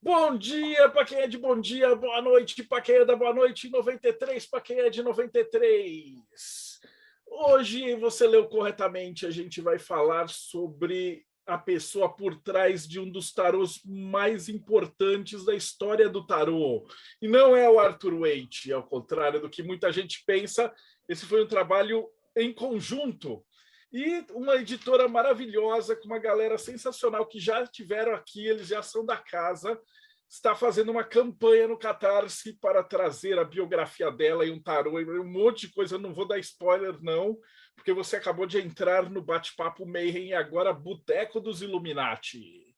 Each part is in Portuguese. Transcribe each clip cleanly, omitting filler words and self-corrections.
Bom dia para quem é de bom dia, boa noite para quem é da boa noite, 93 para quem é de 93. Hoje você leu corretamente, a gente vai falar sobre a pessoa por trás de um dos tarôs mais importantes da história do tarô. E não é o Arthur Waite, ao contrário do que muita gente pensa, esse foi um trabalho em conjunto. E uma editora maravilhosa, com uma galera sensacional que já tiveram aqui, eles já são da casa, está fazendo uma campanha no Catarse para trazer a biografia dela e um tarô e um monte de coisa. Eu não vou dar spoiler, não, porque você acabou de entrar no Bate-Papo Mayhem e agora Boteco dos Illuminati.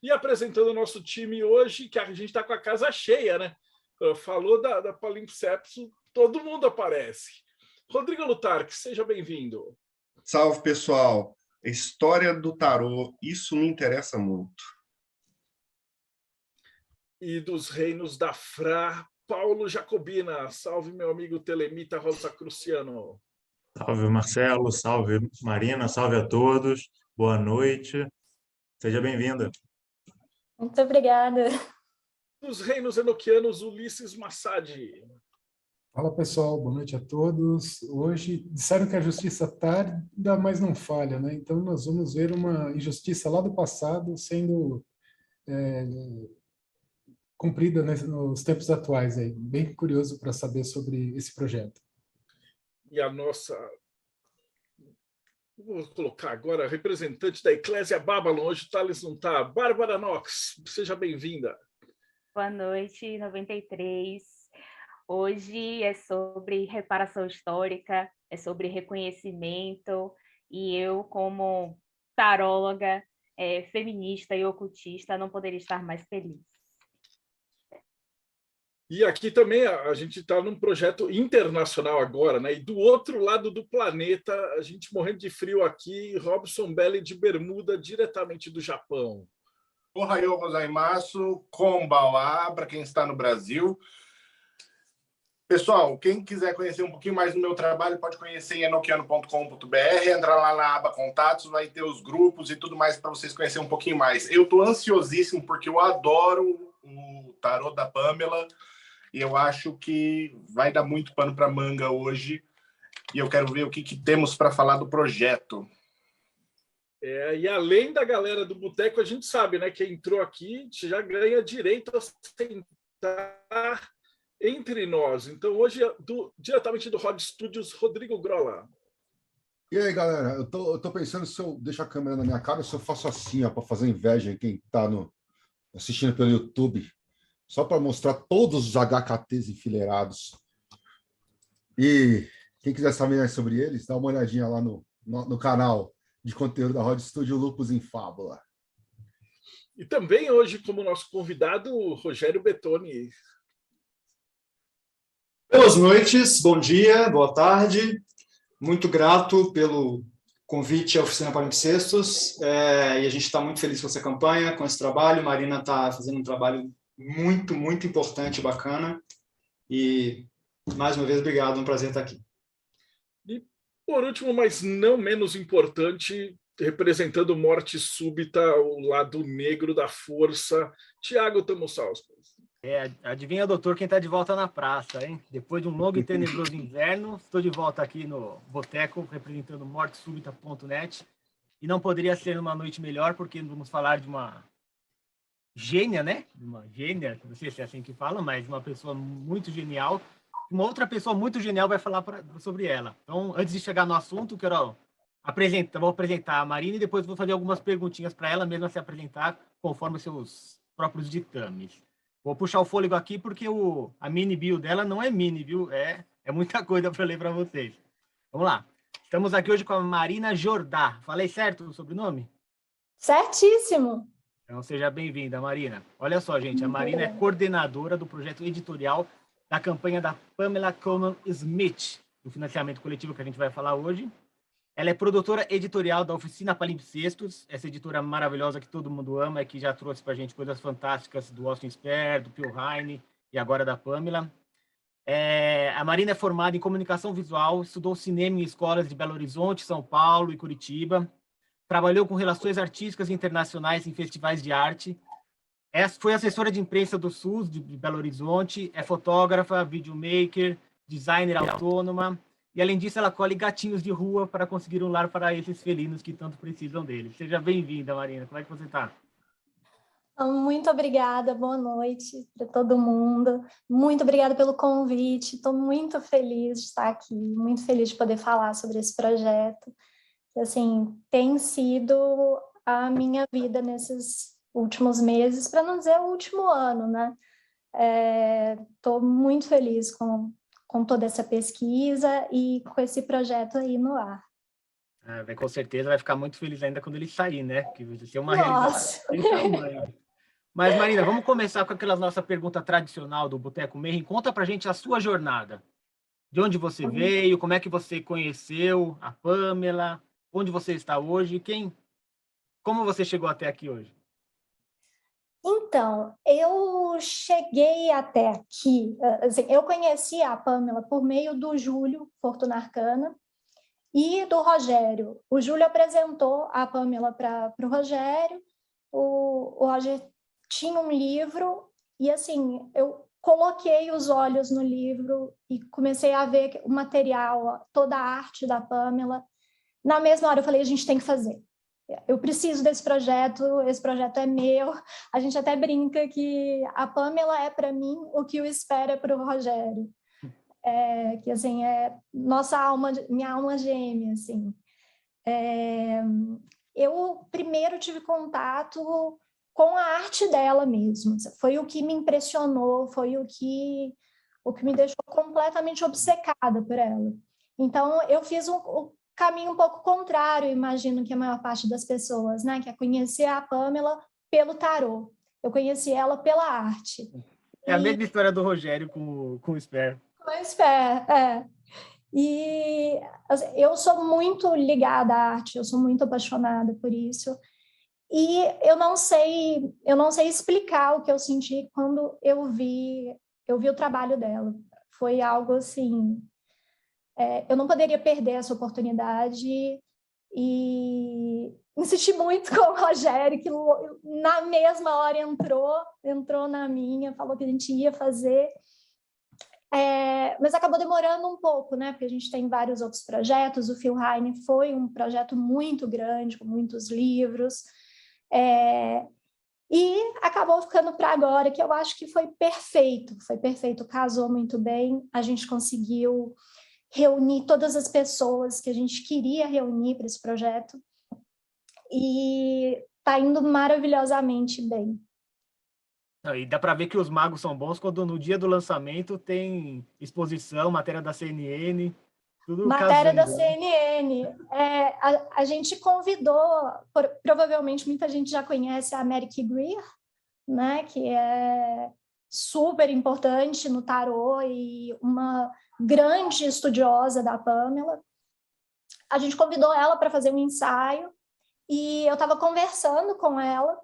E apresentando o nosso time hoje, que a gente está com a casa cheia, né? Falou da Palimpsepso, todo mundo aparece. Rodrigo Lutarque, seja bem-vindo. Salve, pessoal. A história do tarô, isso me interessa muito. E dos reinos da Fra, Paulo Jacobina. Salve, meu amigo Telemita Rosa Cruciano. Salve, Marcelo. Salve, Marina. Salve a todos. Boa noite. Seja bem-vinda. Muito obrigada. Dos reinos enoquianos, Ulisses Massadi. Fala, pessoal, boa noite a todos. Hoje disseram que a justiça tarda, mas não falha, né? Então nós vamos ver uma injustiça lá do passado sendo cumprida, né, nos tempos atuais aí. Bem curioso para saber sobre esse projeto. E a nossa, vou colocar agora, representante da Eclésia Babylon, hoje o Thales não está, Bárbara Knox, seja bem-vinda. Boa noite, 93. Hoje é sobre reparação histórica, é sobre reconhecimento, e eu, como taróloga, feminista e ocultista, não poderia estar mais feliz. E aqui também a gente está num projeto internacional agora, né? E do outro lado do planeta, a gente morrendo de frio aqui, Robson Belli de Bermuda, diretamente do Japão. Ohayou gozaimasu, konbanwa, para quem está no Brasil. Pessoal, quem quiser conhecer um pouquinho mais do meu trabalho, pode conhecer em enoquiano.com.br, entrar lá na aba Contatos, vai ter os grupos e tudo mais para vocês conhecerem um pouquinho mais. Eu estou ansiosíssimo porque eu adoro o tarô da Pamela e eu acho que vai dar muito pano para manga hoje e eu quero ver o que temos para falar do projeto. E além da galera do Boteco, a gente sabe, né? Quem entrou aqui já ganha direito a sentar entre nós. Então, hoje, diretamente do Rod Studios, Rodrigo Grola. E aí, galera, eu tô pensando se eu deixo a câmera na minha cara ou se eu faço assim, para fazer inveja em quem está assistindo pelo YouTube, só para mostrar todos os HKTs enfileirados. E quem quiser saber mais sobre eles, dá uma olhadinha lá no canal de conteúdo da Rod Studio Lupus em Fábula. E também hoje, como nosso convidado, o Rogério Bettoni. Boas noites, bom dia, boa tarde. Muito grato pelo convite à Oficina Palimpsestos. E a gente está muito feliz com essa campanha, com esse trabalho. Marina está fazendo um trabalho muito, muito importante e bacana. E, mais uma vez, obrigado, é um prazer estar aqui. E, por último, mas não menos importante, representando Morte Súbita, o lado negro da força, Tiago Tamosauskas. Adivinha, doutor, quem está de volta na praça, hein? Depois de um longo e tenebroso inverno, estou de volta aqui no Boteco, representando mortesúbita.net. E não poderia ser uma noite melhor, porque vamos falar de uma gênia, né? Uma gênia, não sei se é assim que fala, mas uma pessoa muito genial. Uma outra pessoa muito genial vai falar sobre ela. Então, antes de chegar no assunto, vou apresentar a Marina e depois vou fazer algumas perguntinhas para ela mesma se apresentar, conforme seus próprios ditames. Vou puxar o fôlego aqui porque a mini bio dela não é mini, viu? É muita coisa para ler para vocês. Vamos lá. Estamos aqui hoje com a Marina Jordá. Falei certo o sobrenome? Certíssimo. Então, seja bem-vinda, Marina. Olha só, gente, a Marina é coordenadora do projeto editorial da campanha da Pamela Colman Smith, do financiamento coletivo que a gente vai falar hoje. Ela é produtora editorial da Oficina Palimpsestos, essa editora maravilhosa que todo mundo ama e que já trouxe para a gente coisas fantásticas do Austin Sper, do Phil Heine e agora da Pamela. A Marina é formada em comunicação visual, estudou cinema em escolas de Belo Horizonte, São Paulo e Curitiba. Trabalhou com relações artísticas internacionais em festivais de arte. Foi assessora de imprensa do SUS de Belo Horizonte, é fotógrafa, videomaker, designer autônoma, e além disso ela colhe gatinhos de rua para conseguir um lar para esses felinos que tanto precisam dele. Seja bem-vinda, Marina. Como é que você está? Muito obrigada, boa noite para todo mundo. Muito obrigada pelo convite. Estou muito feliz de estar aqui, muito feliz de poder falar sobre esse projeto. Assim, tem sido a minha vida nesses últimos meses, para não dizer o último ano, né? Estou muito feliz com toda essa pesquisa e com esse projeto aí no ar. Com certeza vai ficar muito feliz ainda quando ele sair, né? Que vai ser uma Nossa. realidade sem tamanho. Mas, Marina, vamos começar com aquela nossa pergunta tradicional do Boteco Mayhem. Conta pra gente a sua jornada. De onde você veio, como é que você conheceu a Pamela, onde você está hoje, como você chegou até aqui hoje? Então, eu cheguei até aqui, assim, eu conheci a Pamela por meio do Júlio Fortuna Arcana e do Rogério. O Júlio apresentou a Pamela para o Rogério, o Rogério tinha um livro e, assim, eu coloquei os olhos no livro e comecei a ver o material, toda a arte da Pamela. Na mesma hora eu falei, a gente tem que fazer. Eu preciso desse projeto, esse projeto é meu. A gente até brinca que a Pamela é para mim o que o Espera é para o Rogério. Que assim, é nossa alma, minha alma gêmea, assim. Eu primeiro tive contato com a arte dela mesmo. Foi o que me impressionou, foi o que me deixou completamente obcecada por ela. Então, eu fiz um caminho um pouco contrário, imagino que a maior parte das pessoas, né? Que é conhecer a Pamela pelo tarô. Eu conheci ela pela arte. É a mesma história do Rogério com o Sper. Com o Sper, E assim, eu sou muito ligada à arte, eu sou muito apaixonada por isso. E eu não sei explicar o que eu senti quando eu vi o trabalho dela. Foi algo assim, eu não poderia perder essa oportunidade e insisti muito com o Rogério, que na mesma hora entrou na minha, falou que a gente ia fazer. Mas acabou demorando um pouco, né? Porque a gente tem vários outros projetos. O Phil Heine foi um projeto muito grande, com muitos livros. E acabou ficando para agora, que eu acho que foi perfeito, casou muito bem. A gente conseguiu reunir todas as pessoas que a gente queria reunir para esse projeto e está indo maravilhosamente bem. E dá para ver que os magos são bons quando no dia do lançamento tem exposição, matéria da CNN, tudo matéria casando, da CNN. A gente convidou, provavelmente muita gente já conhece a Mary Greer, né, que é super importante no tarô e uma grande estudiosa da Pamela. A gente convidou ela para fazer um ensaio e eu estava conversando com ela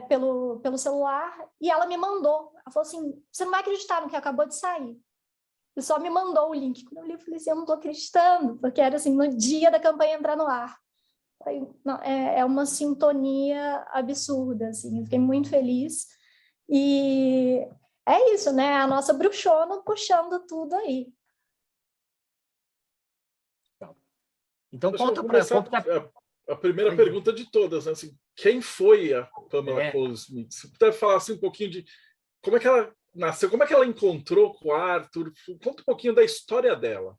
pelo celular e ela me mandou. Ela falou assim, você não vai acreditar no que acabou de sair. E só me mandou o link. Quando eu li, eu falei assim, eu não estou acreditando, porque era assim, no dia da campanha entrar no ar. É uma sintonia absurda, assim. Eu fiquei muito feliz. E é isso, né? A nossa bruxona puxando tudo aí. Então, conta para a primeira pergunta de todas, né? Assim, quem foi a Pamela Cole Smith? Você puder falar assim, um pouquinho de como é que ela nasceu, como é que ela encontrou com o Arthur? Conta um pouquinho da história dela.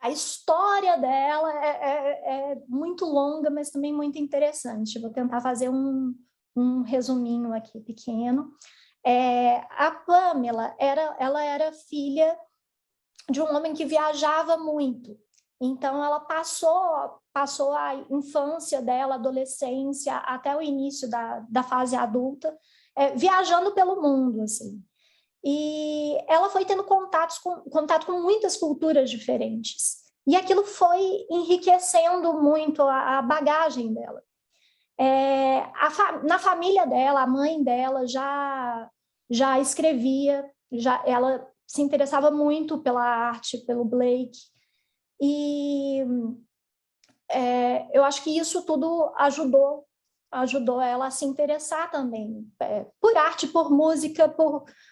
A história dela é muito longa, mas também muito interessante. Vou tentar fazer um resuminho aqui pequeno. A Pamela ela era filha de um homem que viajava muito. Então, ela passou a infância dela, adolescência, até o início da fase adulta, viajando pelo mundo, assim. E ela foi tendo contato com muitas culturas diferentes. E aquilo foi enriquecendo muito a bagagem dela. Na família dela, a mãe dela já escrevia, ela se interessava muito pela arte, pelo Blake. E eu acho que isso tudo ajudou ajudou ela a se interessar também por arte, por música,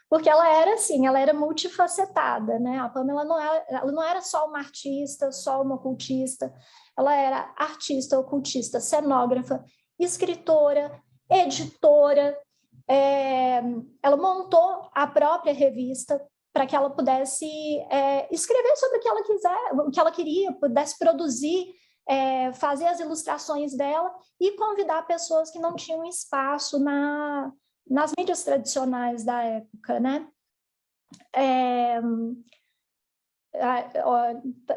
porque ela era assim, ela era multifacetada, né? A Pamela ela não era só uma artista, só uma ocultista, ela era artista, ocultista, cenógrafa, escritora, editora. Ela montou a própria revista para que ela pudesse escrever sobre o que ela queria, pudesse produzir, fazer as ilustrações dela e convidar pessoas que não tinham espaço nas mídias tradicionais da época, né?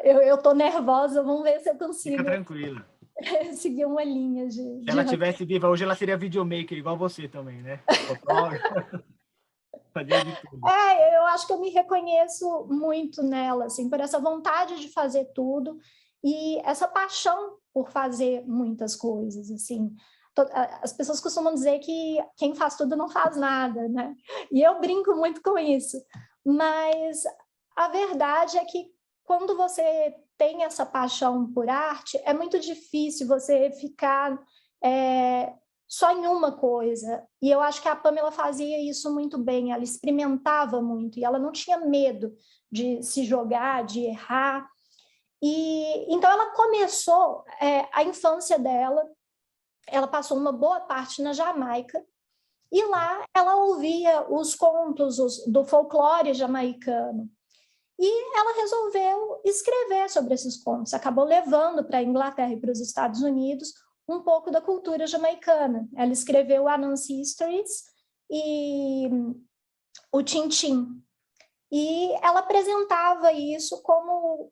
Eu estou nervosa, vamos ver se eu consigo. Fica tranquila. Seguir uma linha de... Se ela tivesse viva hoje, ela seria videomaker, igual você também, né? Fazia de tudo. Eu acho que eu me reconheço muito nela, assim, por essa vontade de fazer tudo e essa paixão por fazer muitas coisas, assim. As pessoas costumam dizer que quem faz tudo não faz nada, né? E eu brinco muito com isso. Mas a verdade é que quando você tem essa paixão por arte, é muito difícil você ficar só em uma coisa. E eu acho que a Pamela fazia isso muito bem, ela experimentava muito, e ela não tinha medo de se jogar, de errar. E então ela começou a infância dela, ela passou uma boa parte na Jamaica, e lá ela ouvia os contos do folclore jamaicano. E ela resolveu escrever sobre esses contos, acabou levando para a Inglaterra e para os Estados Unidos um pouco da cultura jamaicana. Ela escreveu Anansi Histories e o Tintim. E ela apresentava isso como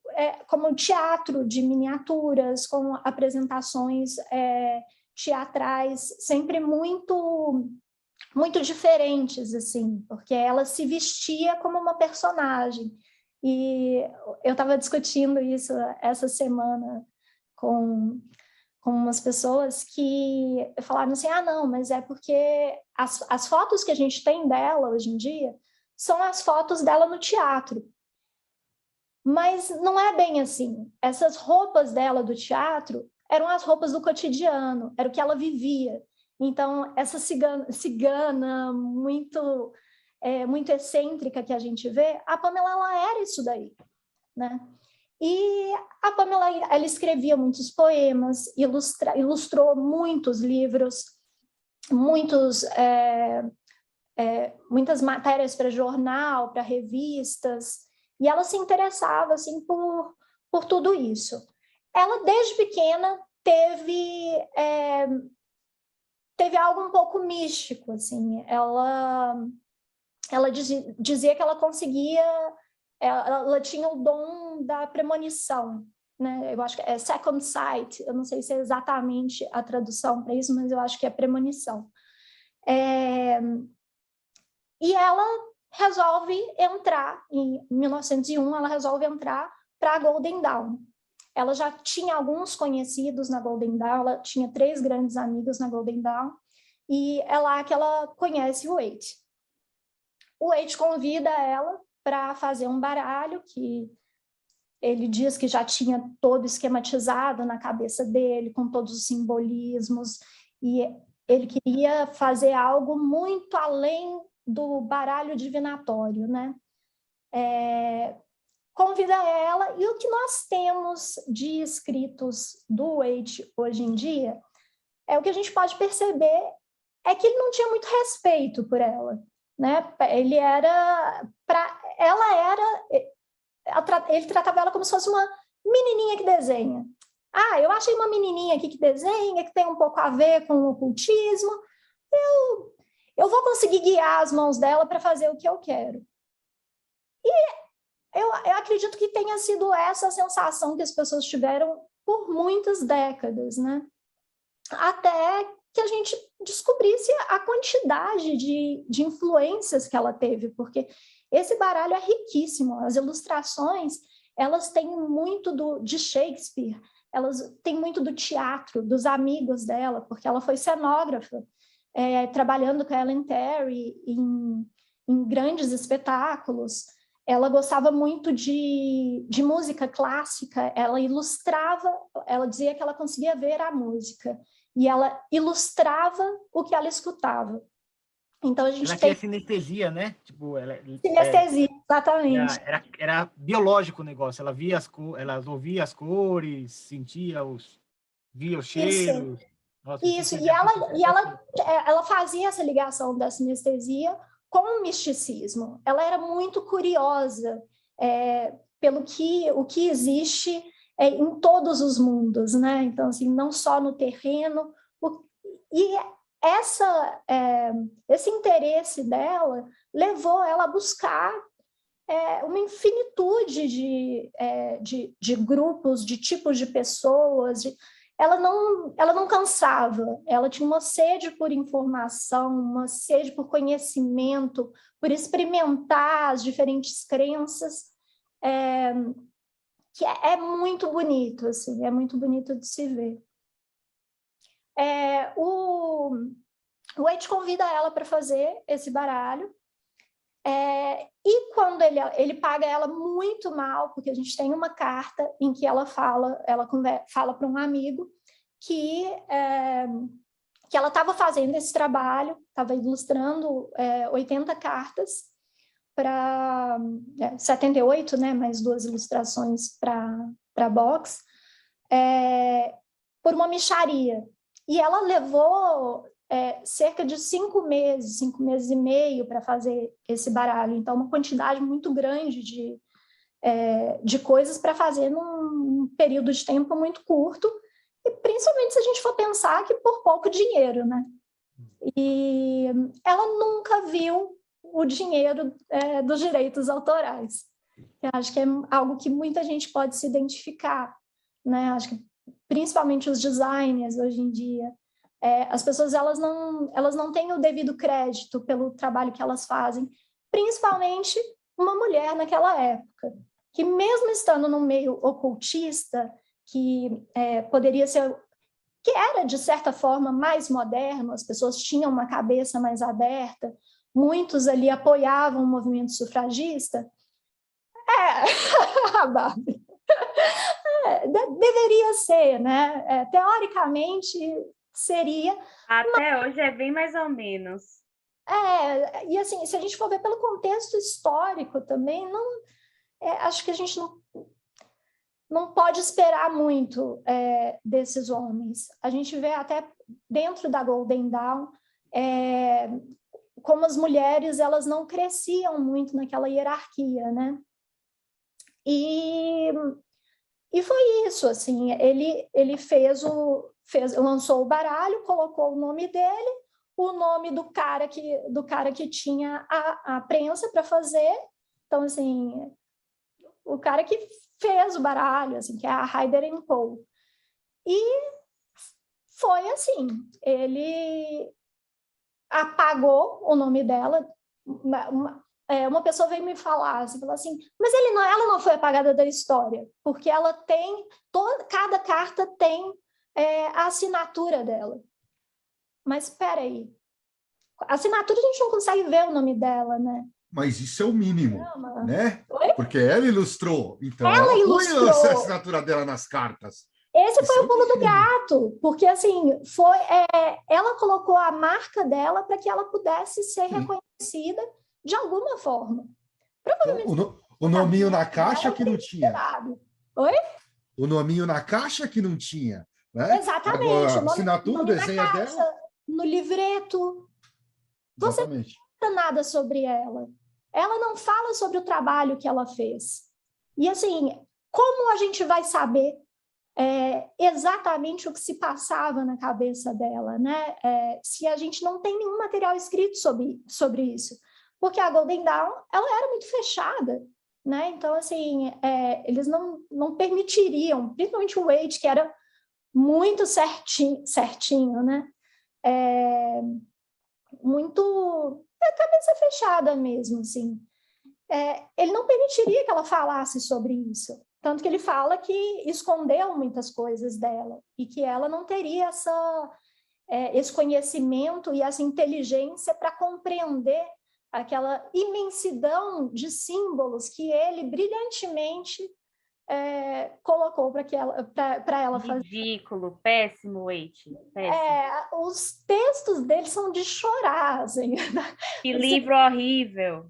teatro de miniaturas, com apresentações teatrais, sempre muito, muito diferentes, assim, porque ela se vestia como uma personagem. E eu estava discutindo isso essa semana com umas pessoas que falaram assim, não, mas é porque as fotos que a gente tem dela hoje em dia são as fotos dela no teatro. Mas não é bem assim. Essas roupas dela do teatro eram as roupas do cotidiano, era o que ela vivia. Então, essa cigana muito... muito excêntrica que a gente vê, a Pamela ela era isso daí, né? E a Pamela ela escrevia muitos poemas, ilustrou muitos livros, muitas matérias para jornal, para revistas, e ela se interessava assim por tudo isso. Ela desde pequena teve algo um pouco místico, assim. Ela dizia que ela conseguia, ela tinha o dom da premonição, né? Eu acho que é second sight, eu não sei se é exatamente a tradução para isso, mas eu acho que é premonição. E ela resolve entrar, em 1901, ela resolve entrar para a Golden Dawn. Ela já tinha alguns conhecidos na Golden Dawn, ela tinha 3 grandes amigos na Golden Dawn, e é lá que ela conhece o Waite. O Waite convida ela para fazer um baralho que ele diz que já tinha todo esquematizado na cabeça dele, com todos os simbolismos, e ele queria fazer algo muito além do baralho divinatório, né? Convida ela, e o que nós temos de escritos do Waite hoje em dia, o que a gente pode perceber é que ele não tinha muito respeito por ela. Né? Ele tratava ela como se fosse uma menininha que desenha. Eu achei uma menininha aqui que desenha, que tem um pouco a ver com o ocultismo, eu vou conseguir guiar as mãos dela para fazer o que eu quero. E eu acredito que tenha sido essa a sensação que as pessoas tiveram por muitas décadas, né? Até que a gente descobrisse a quantidade de influências que ela teve, porque esse baralho é riquíssimo. As ilustrações, elas têm muito de Shakespeare, elas têm muito do teatro, dos amigos dela, porque ela foi cenógrafa, trabalhando com a Ellen Terry em grandes espetáculos. Ela gostava muito de música clássica, ela ilustrava, ela dizia que ela conseguia ver a música. e ela ilustrava o que ela escutava. Então, a gente Ela tem... tinha sinestesia, né? Tipo, Sinestesia, exatamente. Era biológico o negócio. Ela via ela ouvia as cores, sentia via os cheiros. Nossa, Isso. E ela fazia essa ligação da sinestesia com o misticismo. Ela era muito curiosa pelo o que existe em todos os mundos, né? Então, assim, não só no terreno. E esse interesse dela levou ela a buscar uma infinitude de grupos, de tipos de pessoas. Ela não cansava, ela tinha uma sede por informação, uma sede por conhecimento, por experimentar as diferentes crenças, que é muito bonito, assim, é muito bonito de se ver. O Waite convida ela para fazer esse baralho, e quando ele paga ela muito mal, porque a gente tem uma carta em que ela fala para um amigo que ela estava fazendo esse trabalho, estava ilustrando 80 cartas para 78, né, mais 2 ilustrações para box, por uma mixaria. E ela levou cerca de 5 meses e meio para fazer esse baralho. Então, uma quantidade muito grande de coisas para fazer num período de tempo muito curto, e principalmente se a gente for pensar que por pouco dinheiro, né? E ela nunca viu o dinheiro dos direitos autorais. Eu acho que é algo que muita gente pode se identificar, né? Acho que principalmente os designers hoje em dia, as pessoas elas não têm o devido crédito pelo trabalho que elas fazem, principalmente uma mulher naquela época, que mesmo estando no meio ocultista, que poderia ser, que era de certa forma mais moderno, as pessoas tinham uma cabeça mais aberta, muitos ali apoiavam o movimento sufragista. Barbie. Deveria ser, né? Teoricamente seria. Até hoje é bem mais ou menos. E assim, se a gente for ver pelo contexto histórico também, acho que a gente não pode esperar muito desses homens. A gente vê até dentro da Golden Dawn como as mulheres elas não cresciam muito naquela hierarquia, né? E foi isso, assim, ele lançou o baralho, colocou o nome dele, o nome do cara que tinha a prensa para fazer. Então, assim, o cara que fez o baralho, assim, que é a Ryder & Co. E foi assim, ele apagou o nome dela. Uma pessoa veio me falar, assim, falou assim, mas ela não foi apagada da história, porque ela tem, cada carta tem a assinatura dela. Mas espera aí, a assinatura a gente não consegue ver o nome dela, né? Mas isso é o mínimo, né? Oi? Porque ela ilustrou, então ela ilustrou. Põe a assinatura dela nas cartas. Esse foi o pulo do gato, porque assim, ela colocou a marca dela para que ela pudesse ser reconhecida de alguma forma. Provavelmente o nominho na caixa que não tinha. Oi? O nominho na caixa que não tinha, né? Exatamente. Agora, a assinatura, o desenho caixa, dela. No livreto. Exatamente. Você não fala nada sobre ela. Ela não fala sobre o trabalho que ela fez. E assim, como a gente vai saber exatamente o que se passava na cabeça dela, né? Se a gente não tem nenhum material escrito sobre isso? Porque a Golden Dawn, ela era muito fechada, né? Então, assim, eles não permitiriam, principalmente o Waite, que era muito certinho, né? Muito cabeça fechada mesmo, assim. Ele não permitiria que ela falasse sobre isso. Tanto que ele fala que escondeu muitas coisas dela e que ela não teria esse conhecimento e essa inteligência para compreender aquela imensidão de símbolos que ele brilhantemente colocou para ela fazer. Ridículo, péssimo, Waite. Péssimo. Os textos dele são de chorar, assim. Que livro horrível.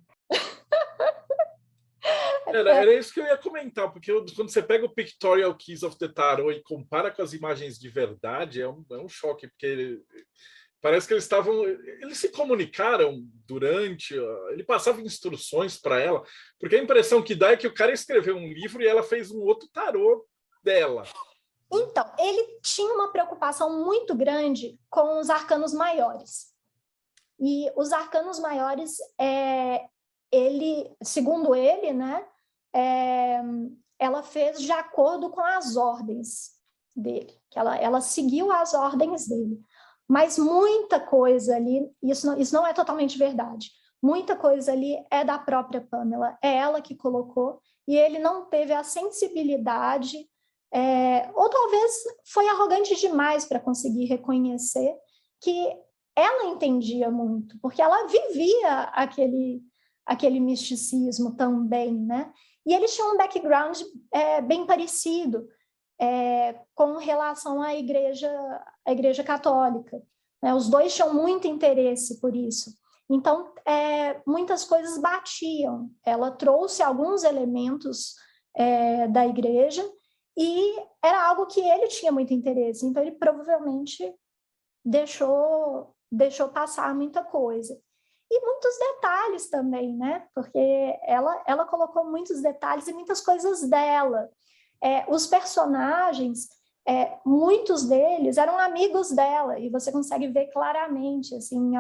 Era isso que eu ia comentar, porque quando você pega o Pictorial Keys of the Tarot e compara com as imagens de verdade, é um choque, porque parece que eles se comunicaram durante, ele passava instruções para ela, porque a impressão que dá é que o cara escreveu um livro e ela fez um outro tarô dela. Então, ele tinha uma preocupação muito grande com os arcanos maiores. E os arcanos maiores, segundo ele, né, ela fez de acordo com as ordens dele, que ela seguiu as ordens dele. Mas muita coisa ali, isso não é totalmente verdade, muita coisa ali é da própria Pamela, é ela que colocou, e ele não teve a sensibilidade, ou talvez foi arrogante demais para conseguir reconhecer que ela entendia muito, porque ela vivia aquele misticismo também, né? E eles tinham um background bem parecido, com relação à igreja católica, né? Os dois tinham muito interesse por isso. Então, muitas coisas batiam. Ela trouxe alguns elementos da igreja e era algo que ele tinha muito interesse. Então, ele provavelmente deixou passar muita coisa. E muitos detalhes também, né? Porque ela colocou muitos detalhes e muitas coisas dela. Os personagens, muitos deles eram amigos dela, e você consegue ver claramente, assim,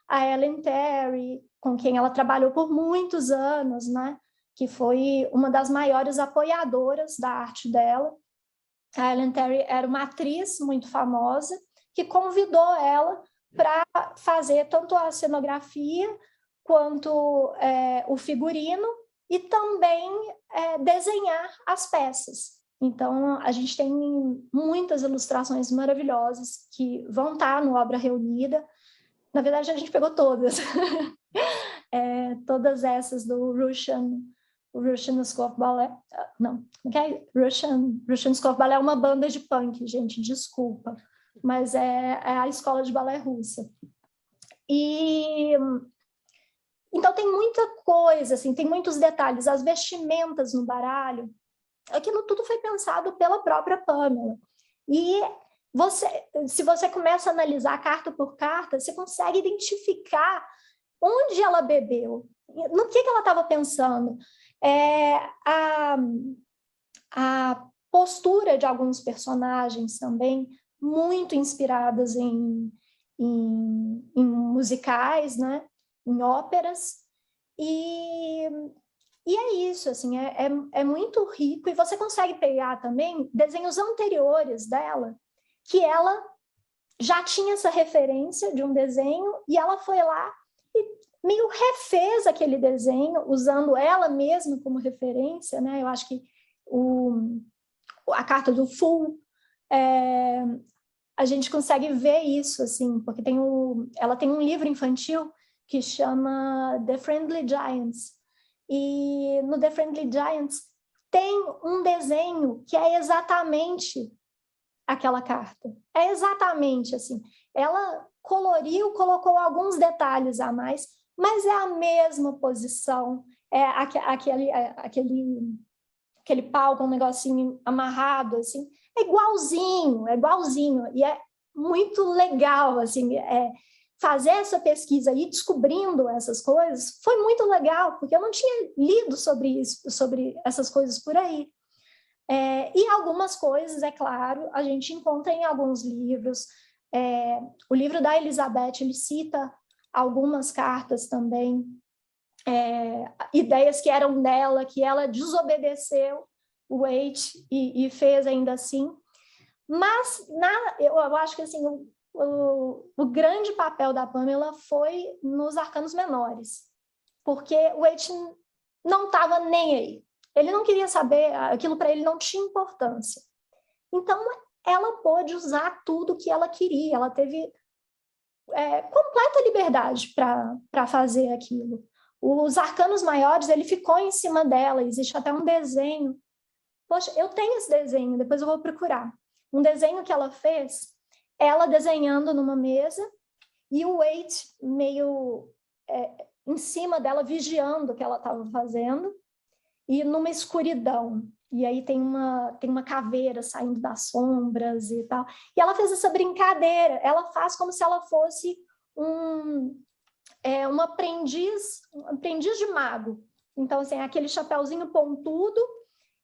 a Ellen Terry, com quem ela trabalhou por muitos anos, né? Que foi uma das maiores apoiadoras da arte dela. A Ellen Terry era uma atriz muito famosa, que convidou ela para fazer tanto a cenografia quanto o figurino e também desenhar as peças. Então, a gente tem muitas ilustrações maravilhosas que vão estar no Obra Reunida. Na verdade, a gente pegou todas. Todas essas do Russian School of Ballet. Não, Russian School of Ballet é uma banda de punk, gente, desculpa. Mas é a escola de balé russa. E então tem muita coisa, assim, tem muitos detalhes. As vestimentas no baralho, aquilo tudo foi pensado pela própria Pamela. E se você começa a analisar carta por carta, você consegue identificar onde ela bebeu, no que ela estava pensando. A postura de alguns personagens também, muito inspiradas em musicais, né? Em óperas, e é isso, assim, é muito rico, e você consegue pegar também desenhos anteriores dela, que ela já tinha essa referência de um desenho, e ela foi lá e meio refez aquele desenho, usando ela mesma como referência, né? Eu acho que a carta do Fool, a gente consegue ver isso, assim, porque ela tem um livro infantil que chama The Friendly Giants, e no The Friendly Giants tem um desenho que é exatamente aquela carta, é exatamente assim, ela coloriu, colocou alguns detalhes a mais, mas é a mesma posição, aquele pau com um negocinho amarrado, assim, é igualzinho, e é muito legal, assim, fazer essa pesquisa e descobrindo essas coisas foi muito legal, porque eu não tinha lido sobre isso, sobre essas coisas por aí. E algumas coisas, é claro, a gente encontra em alguns livros. O livro da Elizabeth, ele cita algumas cartas também, ideias que eram dela, que ela desobedeceu o Waite e fez ainda assim. Mas eu acho que assim, o grande papel da Pamela foi nos arcanos menores, porque o Waite não estava nem aí. Ele não queria saber, aquilo para ele não tinha importância. Então, ela pôde usar tudo que ela queria, ela teve completa liberdade para fazer aquilo. Os arcanos maiores, ele ficou em cima dela, existe até um desenho poxa, eu tenho esse desenho, depois eu vou procurar. Um desenho que ela fez, ela desenhando numa mesa e o Waite meio em cima dela, vigiando o que ela estava fazendo, e numa escuridão. E aí tem uma caveira saindo das sombras e tal. E ela fez essa brincadeira, ela faz como se ela fosse um aprendiz de mago. Então, assim, aquele chapéuzinho pontudo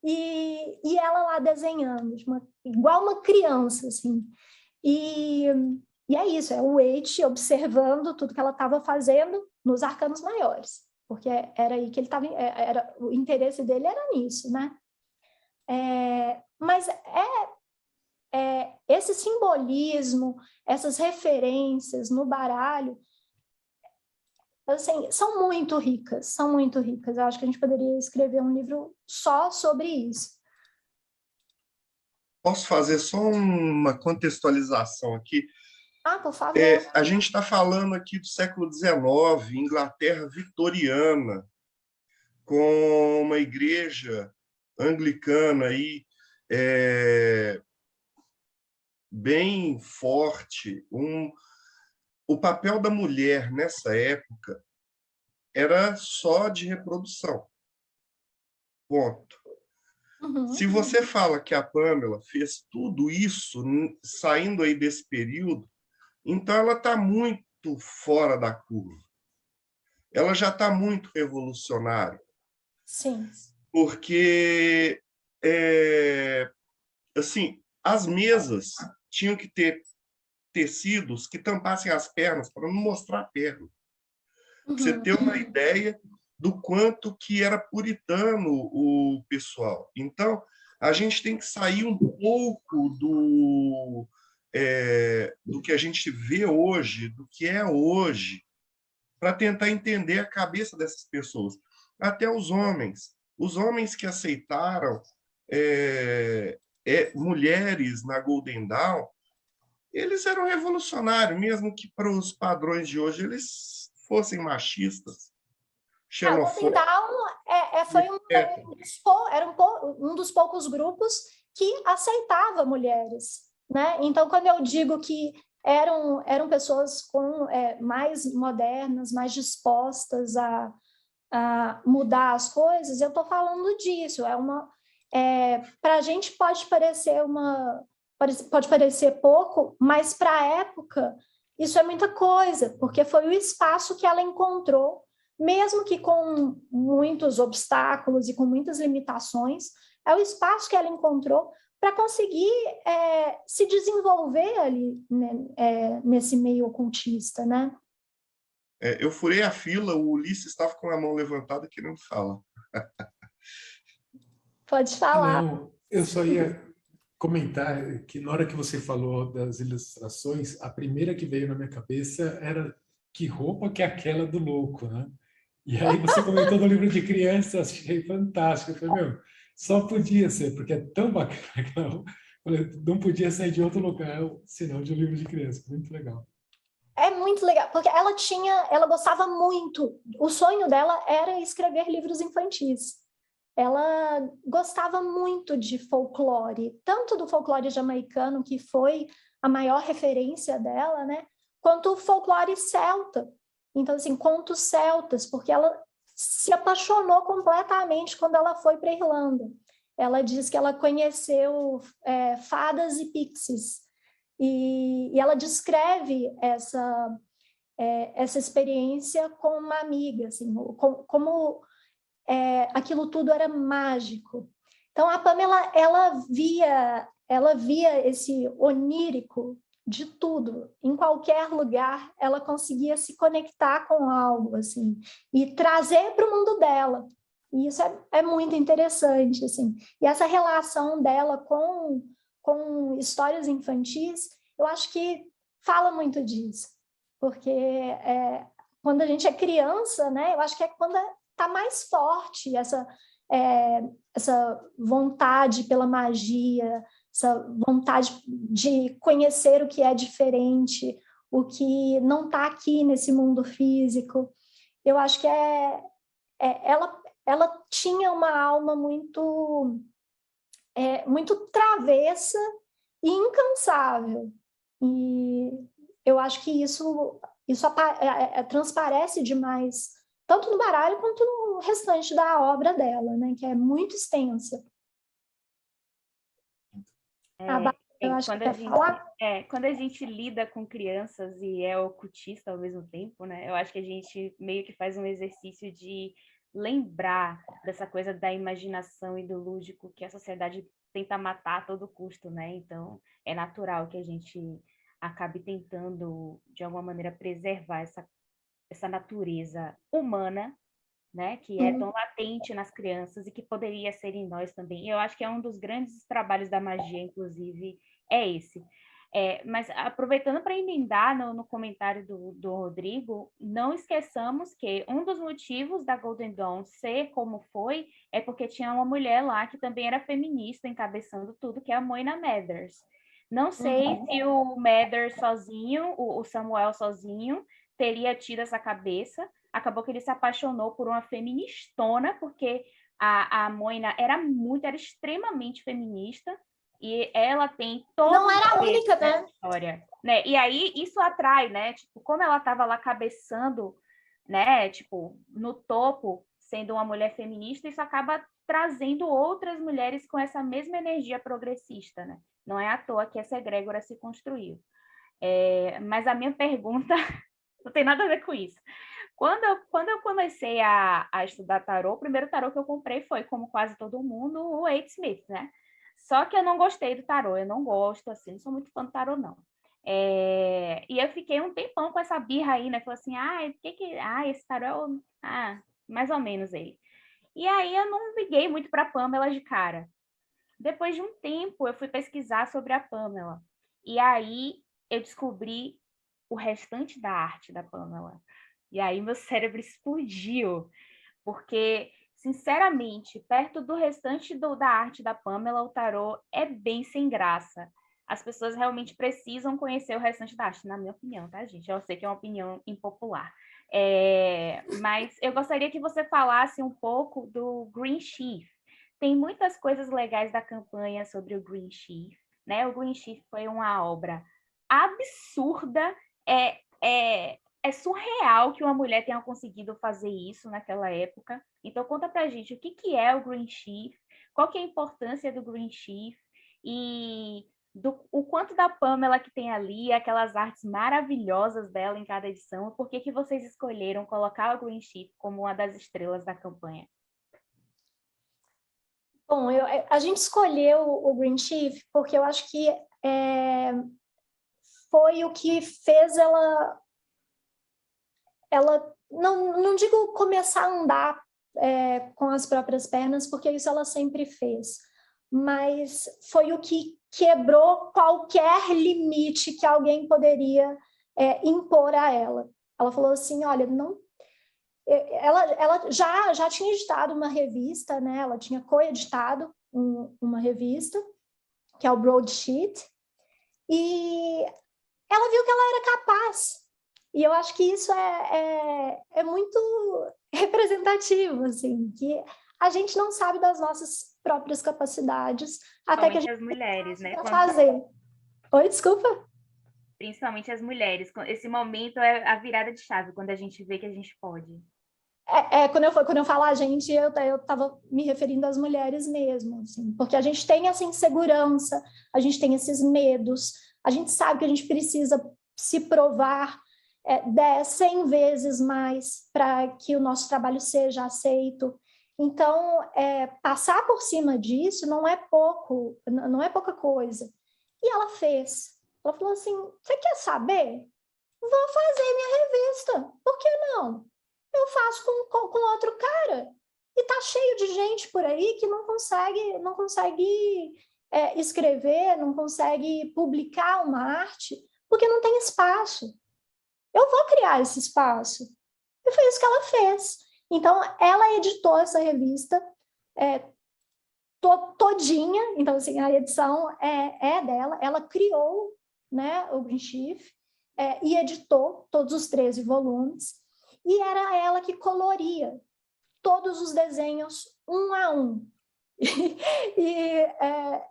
e ela lá desenhando, igual uma criança, assim. E é isso, é o Waite observando tudo que ela estava fazendo nos arcanos maiores, porque era aí que ele estava, o interesse dele era nisso, né? Mas esse simbolismo, essas referências no baralho, assim, são muito ricas, são muito ricas. Eu acho que a gente poderia escrever um livro só sobre isso. Posso fazer só uma contextualização aqui? Por favor. A gente está falando aqui do século XIX, Inglaterra vitoriana, com uma igreja anglicana aí, bem forte. O papel da mulher nessa época era só de reprodução. Ponto. Uhum. Se você fala que a Pamela fez tudo isso saindo aí desse período, então ela está muito fora da curva. Ela já está muito revolucionária. Sim. Porque, assim, as mesas tinham que ter tecidos que tampassem as pernas para não mostrar a perna. Para você ter uma ideia do quanto que era puritano o pessoal. Então, a gente tem que sair um pouco do que a gente vê hoje, do que é hoje, para tentar entender a cabeça dessas pessoas. Até os homens que aceitaram mulheres na Golden Dawn, eles eram revolucionários, mesmo que para os padrões de hoje eles fossem machistas. A Golden Dawn foi um dos poucos grupos que aceitava mulheres, né? Então, quando eu digo que eram pessoas mais modernas, mais dispostas a mudar as coisas, eu estou falando disso. Para a gente pode parecer pouco, mas para a época isso é muita coisa, porque foi o espaço que ela encontrou, mesmo que com muitos obstáculos e com muitas limitações, é o espaço que ela encontrou para conseguir se desenvolver ali, né, nesse meio ocultista, né? Eu furei a fila, o Ulisses estava com a mão levantada querendo falar. Pode falar. Não, eu só ia comentar que na hora que você falou das ilustrações, a primeira que veio na minha cabeça era que roupa que é aquela do louco, né? E aí você comentou no livro de criança, achei fantástico. Eu falei, meu, só podia ser, porque é tão bacana. Não podia sair de outro lugar, senão de um livro de criança. Muito legal. É muito legal, porque ela gostava muito, o sonho dela era escrever livros infantis. Ela gostava muito de folclore, tanto do folclore jamaicano, que foi a maior referência dela, né, quanto o folclore celta. Então, assim, contos celtas, porque ela se apaixonou completamente quando ela foi para a Irlanda. Ela diz que ela conheceu fadas e pixies, e ela descreve essa experiência com uma amiga, assim, como aquilo tudo era mágico. Então, a Pamela, ela via esse onírico de tudo. Em qualquer lugar, ela conseguia se conectar com algo, assim, e trazer para o mundo dela. E isso é muito interessante, assim. E essa relação dela com histórias infantis, eu acho que fala muito disso. Porque quando a gente é criança, né, eu acho que é quando está mais forte essa vontade pela magia, essa vontade de conhecer o que é diferente, o que não está aqui nesse mundo físico. Eu acho que ela tinha uma alma muito muito travessa e incansável. E eu acho que isso transparece demais, tanto no baralho quanto no restante da obra dela, né, que é muito extensa. Eu acho que quer falar? Quando a gente lida com crianças e é ocultista ao mesmo tempo, né? Eu acho que a gente meio que faz um exercício de lembrar dessa coisa da imaginação e do lúdico que a sociedade tenta matar a todo custo, né? Então, é natural que a gente acabe tentando, de alguma maneira, preservar essa natureza humana, né, que é tão latente nas crianças e que poderia ser em nós também. Eu acho que é um dos grandes trabalhos da magia, inclusive, é esse. Mas aproveitando para emendar no comentário do Rodrigo, não esqueçamos que um dos motivos da Golden Dawn ser como foi é porque tinha uma mulher lá que também era feminista, encabeçando tudo, que é a Moina Mathers. Não sei se o Mathers sozinho, o Samuel sozinho, teria tido essa cabeça. Acabou que ele se apaixonou por uma feministona, porque a Moina era extremamente feminista, e ela tem toda não era a única, né? História, né? E aí isso atrai, né? Tipo, como ela estava lá cabeçando, né? Tipo, no topo, sendo uma mulher feminista, isso acaba trazendo outras mulheres com essa mesma energia progressista, né? Não é à toa que essa egrégora se construiu. Mas a minha pergunta não tem nada a ver com isso. Quando eu comecei a estudar tarô, o primeiro tarô que eu comprei foi, como quase todo mundo, o Waite Smith, né? Só que eu não gostei do tarô, eu não gosto, assim, não sou muito fã do tarô, não. E eu fiquei um tempão com essa birra aí, né? Falei assim, esse tarô, mais ou menos ele. E aí eu não liguei muito para a Pamela de cara. Depois de um tempo, eu fui pesquisar sobre a Pamela. E aí eu descobri o restante da arte da Pamela. E aí meu cérebro explodiu, porque, sinceramente, perto do restante da arte da Pamela, o tarô é bem sem graça. As pessoas realmente precisam conhecer o restante da arte, na minha opinião, tá, gente? Eu sei que é uma opinião impopular. Mas eu gostaria que você falasse um pouco do Green Sheaf. Tem muitas coisas legais da campanha sobre o Green Sheaf, né? O Green Sheaf foi uma obra absurda, é surreal que uma mulher tenha conseguido fazer isso naquela época. Então, conta pra gente o que é o Green Sheaf, qual que é a importância do Green Sheaf e o quanto da Pamela que tem ali, aquelas artes maravilhosas dela em cada edição, por que vocês escolheram colocar o Green Sheaf como uma das estrelas da campanha? Bom, a gente escolheu o Green Sheaf porque eu acho que foi o que fez ela não digo começar a andar com as próprias pernas, porque isso ela sempre fez, mas foi o que quebrou qualquer limite que alguém poderia impor a ela. Ela falou assim, olha, não... Ela já tinha editado uma revista, né? Ela tinha coeditado uma revista, que é o Broadsheet, e ela viu que ela era capaz. E eu acho que isso é muito representativo, assim, que a gente não sabe das nossas próprias capacidades, até que a gente as mulheres, né? fazer. Oi, desculpa? Principalmente as mulheres. Esse momento é a virada de chave, quando a gente vê que a gente pode. Quando eu falo a gente, eu estava me referindo às mulheres mesmo, assim, porque a gente tem essa insegurança, a gente tem esses medos, a gente sabe que a gente precisa se provar 10, 100 vezes mais para que o nosso trabalho seja aceito. Então, passar por cima disso não é pouca coisa. E ela fez. Ela falou assim, você quer saber? Vou fazer minha revista. Por que não? Eu faço com outro cara. E tá cheio de gente por aí que não consegue escrever, não consegue publicar uma arte, porque não tem espaço. Eu vou criar esse espaço. E foi isso que ela fez. Então, ela editou essa revista todinha. Então, assim, a edição é dela. Ela criou, né, o Green Sheaf e editou todos os 13 volumes. E era ela que coloria todos os desenhos um a um.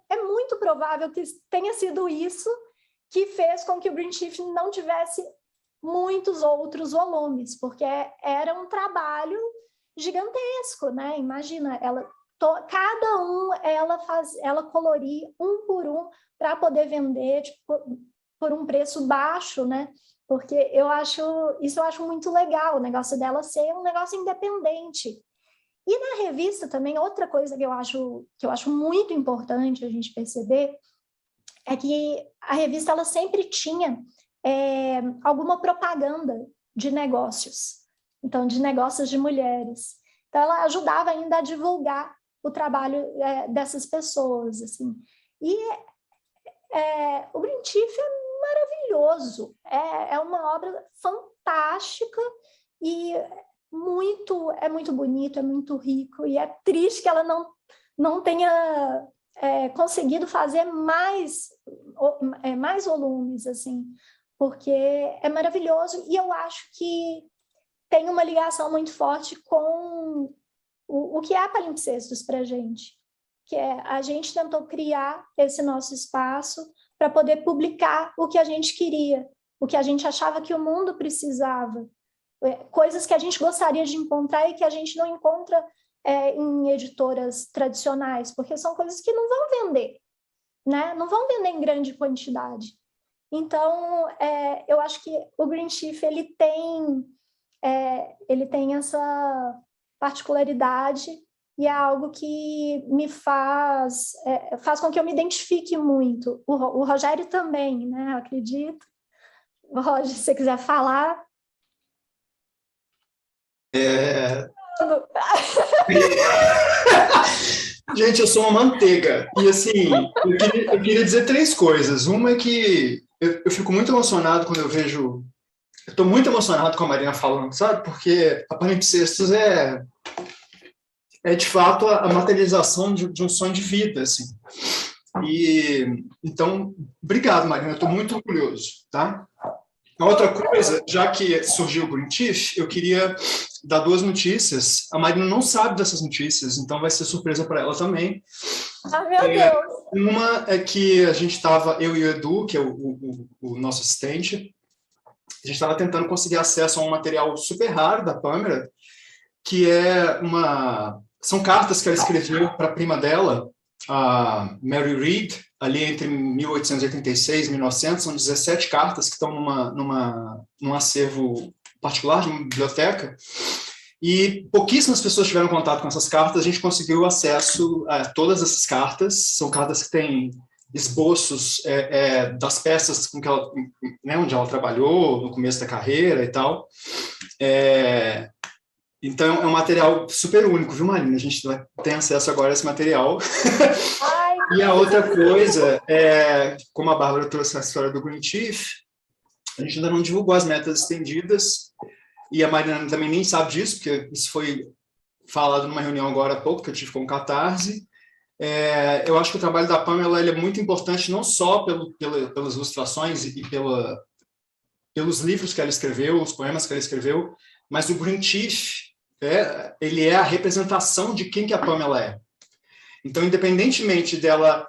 É muito provável que tenha sido isso que fez com que o Green Chief não tivesse muitos outros volumes, porque era um trabalho gigantesco, né? Imagina, cada um ela colorir um por um para poder vender por um preço baixo, né? Porque eu acho muito legal, o negócio dela ser um negócio independente. E na revista também, outra coisa que eu acho muito importante a gente perceber é que a revista ela sempre tinha alguma propaganda de negócios, então de negócios de mulheres. Então ela ajudava ainda a divulgar o trabalho dessas pessoas, assim. E o Green Chief é maravilhoso, é uma obra fantástica e é muito bonito, é muito rico, e é triste que ela não tenha conseguido fazer mais volumes, assim, porque é maravilhoso, e eu acho que tem uma ligação muito forte com o que é a Palimpsestos para a gente, que a gente tentou criar esse nosso espaço para poder publicar o que a gente queria, o que a gente achava que o mundo precisava, coisas que a gente gostaria de encontrar e que a gente não encontra em editoras tradicionais, porque são coisas que não vão vender, né? Não vão vender em grande quantidade. Então, eu acho que o Green Chief ele tem essa particularidade e é algo que me faz com que eu me identifique muito. O Rogério também, né? Eu acredito. Rogério, se você quiser falar. Gente, eu sou uma manteiga. E assim, eu queria dizer 3 coisas. Uma é que eu fico muito emocionado quando eu vejo. Eu estou muito emocionado com a Marina falando, sabe? Porque a Palimpsestos é de fato a materialização de um sonho de vida, assim. E então, obrigado, Marina. Eu estou muito orgulhoso, tá? Outra coisa, já que surgiu o Green Chief, eu queria dar 2 notícias. A Marina não sabe dessas notícias, então vai ser surpresa para ela também. Ah, meu Deus! Uma é que a gente estava, eu e o Edu, que é o nosso assistente, a gente estava tentando conseguir acesso a um material super raro da Pamela, que são cartas que ela escreveu para a prima dela, a Mary Read, ali entre 1886 e 1900, são 17 cartas que estão num acervo particular de uma biblioteca, e pouquíssimas pessoas tiveram contato com essas cartas. A gente conseguiu acesso a todas essas cartas, são cartas que têm esboços das peças com que ela, né, onde ela trabalhou no começo da carreira e tal. Então, é um material super único, viu, Marina? A gente tem acesso agora a esse material. Ai, e a outra coisa, como a Bárbara trouxe a história do Green Chief, a gente ainda não divulgou as metas estendidas, e a Marina também nem sabe disso, porque isso foi falado numa reunião agora há pouco, que eu tive com o Catarse. Eu acho que o trabalho da Pamela ele é muito importante, não só pelas ilustrações e pelos livros que ela escreveu, os poemas que ela escreveu, mas o Green Chief, ele é a representação de quem que a Pamela é. Então, independentemente dela,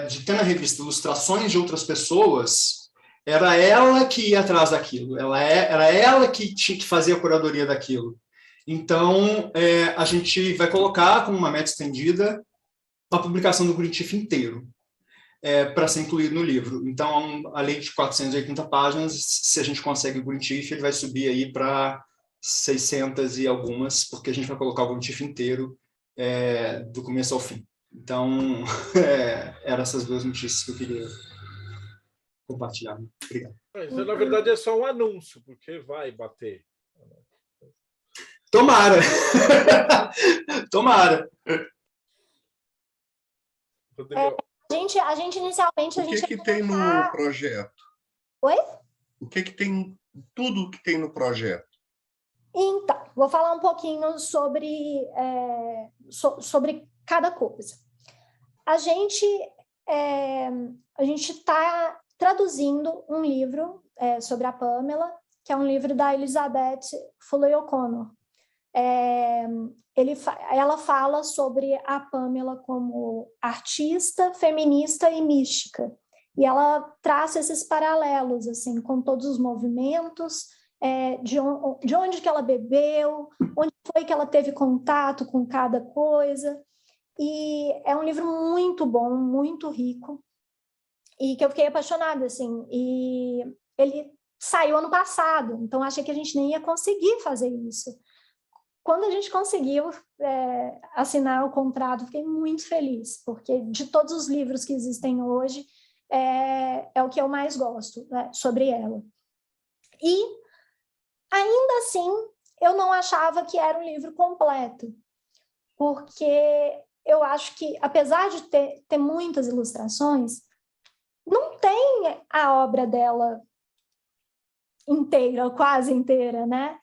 de ter na revista ilustrações de outras pessoas, era ela que ia atrás daquilo, era ela que tinha que fazer a curadoria daquilo. Então, a gente vai colocar como uma meta estendida a publicação do Green Chief inteiro, para ser incluído no livro. Então, além de 480 páginas, se a gente consegue o Green Chief, ele vai subir aí para 600 e algumas, porque a gente vai colocar o Green Chief inteiro do começo ao fim. Então, eram essas 2 notícias que eu queria compartilhar. Obrigado. Isso, na verdade, é só um anúncio, porque vai bater. Tomara! Tomara! A gente inicialmente... O que tem no projeto? Oi? O que tem... Tudo que tem no projeto? Então, vou falar um pouquinho sobre cada coisa. A gente está traduzindo um livro sobre a Pamela, que é um livro da Elizabeth Fuller O'Connor. ela fala sobre a Pamela como artista, feminista e mística. E ela traça esses paralelos assim, com todos os movimentos, de onde que ela bebeu, onde foi que ela teve contato com cada coisa. E é um livro muito bom, muito rico, e que eu fiquei apaixonada, assim. E ele saiu ano passado, então achei que a gente nem ia conseguir fazer isso. Quando a gente conseguiu assinar o contrato, fiquei muito feliz, porque de todos os livros que existem hoje, é o que eu mais gosto, né, sobre ela. E, ainda assim, eu não achava que era um livro completo, porque eu acho que, apesar de ter muitas ilustrações, não tem a obra dela inteira, quase inteira, né?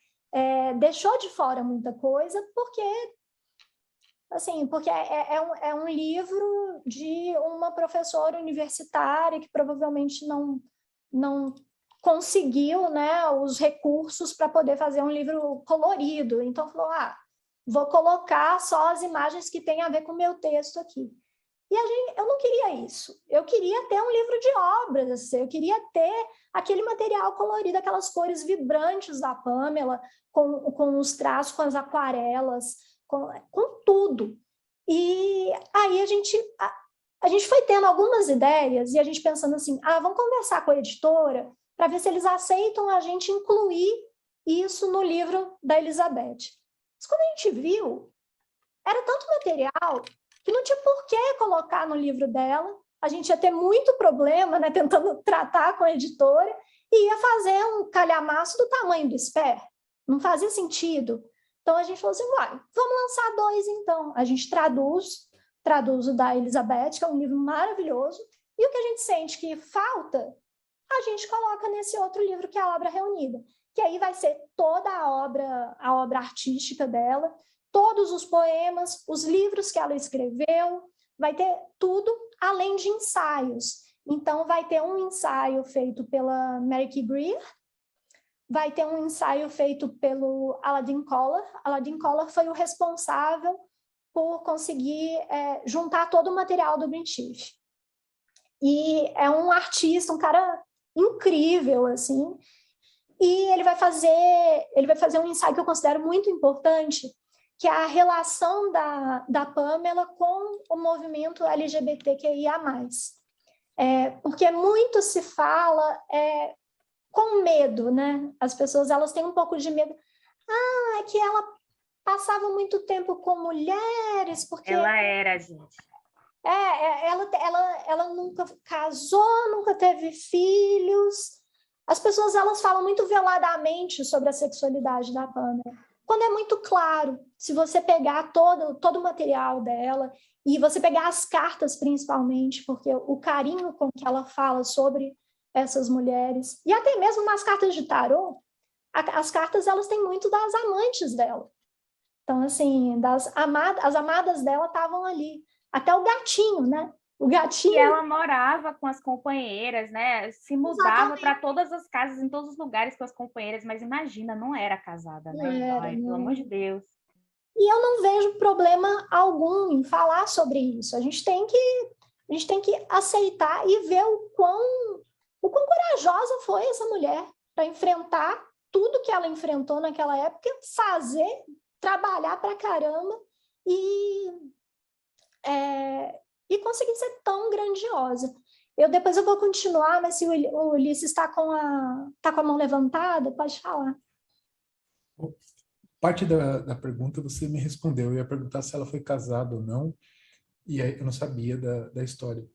Deixou de fora muita coisa, porque é um livro de uma professora universitária que provavelmente não conseguiu, né, os recursos para poder fazer um livro colorido. Então, falou, vou colocar só as imagens que têm a ver com o meu texto aqui. E eu não queria isso. Eu queria ter um livro de obras, assim, eu queria ter aquele material colorido, aquelas cores vibrantes da Pamela, com os traços, com as aquarelas, com tudo. E aí a gente foi tendo algumas ideias, e a gente pensando assim, vamos conversar com a editora para ver se eles aceitam a gente incluir isso no livro da Elizabeth. Mas quando a gente viu, era tanto material que não tinha por que colocar no livro dela, a gente ia ter muito problema, né, tentando tratar com a editora, e ia fazer um calhamaço do tamanho do Spare. Não fazia sentido. Então, a gente falou assim, vamos lançar 2, então. A gente traduz o da Elizabeth, que é um livro maravilhoso, e o que a gente sente que falta, a gente coloca nesse outro livro, que é a Obra Reunida, que aí vai ser toda a obra artística dela, todos os poemas, os livros que ela escreveu, vai ter tudo, além de ensaios. Então, vai ter um ensaio feito pela Mary Kay Greer, vai ter um ensaio feito pelo Aladdin Collar. Aladdin Collar foi o responsável por conseguir juntar todo o material do British. E é um artista, um cara incrível, assim, e ele vai fazer um ensaio que eu considero muito importante, que é a relação da Pamela com o movimento LGBTQIA+. Porque muito se fala com medo, né? As pessoas elas têm um pouco de medo. É que ela passava muito tempo com mulheres, porque... Ela era, gente. Ela nunca casou, nunca teve filhos. As pessoas elas falam muito veladamente sobre a sexualidade da Pamela, quando é muito claro. Se você pegar todo o material dela e você pegar as cartas principalmente, porque o carinho com que ela fala sobre essas mulheres, e até mesmo nas cartas de tarô, as cartas elas têm muito das amantes dela. Então, assim, as amadas dela estavam ali. Até o gatinho, né? O gatinho... E ela morava com as companheiras, né? Se mudava para todas as casas, em todos os lugares com as companheiras, mas imagina, não era casada, né? Pelo amor de Deus. E eu não vejo problema algum em falar sobre isso. A gente tem que aceitar e ver o quão corajosa foi essa mulher para enfrentar tudo que ela enfrentou naquela época, trabalhar pra caramba e conseguir ser tão grandiosa. Depois eu vou continuar, mas se o Ulisses está com a mão levantada, pode falar. Parte da pergunta você me respondeu. Eu ia perguntar se ela foi casada ou não, e aí eu não sabia da história.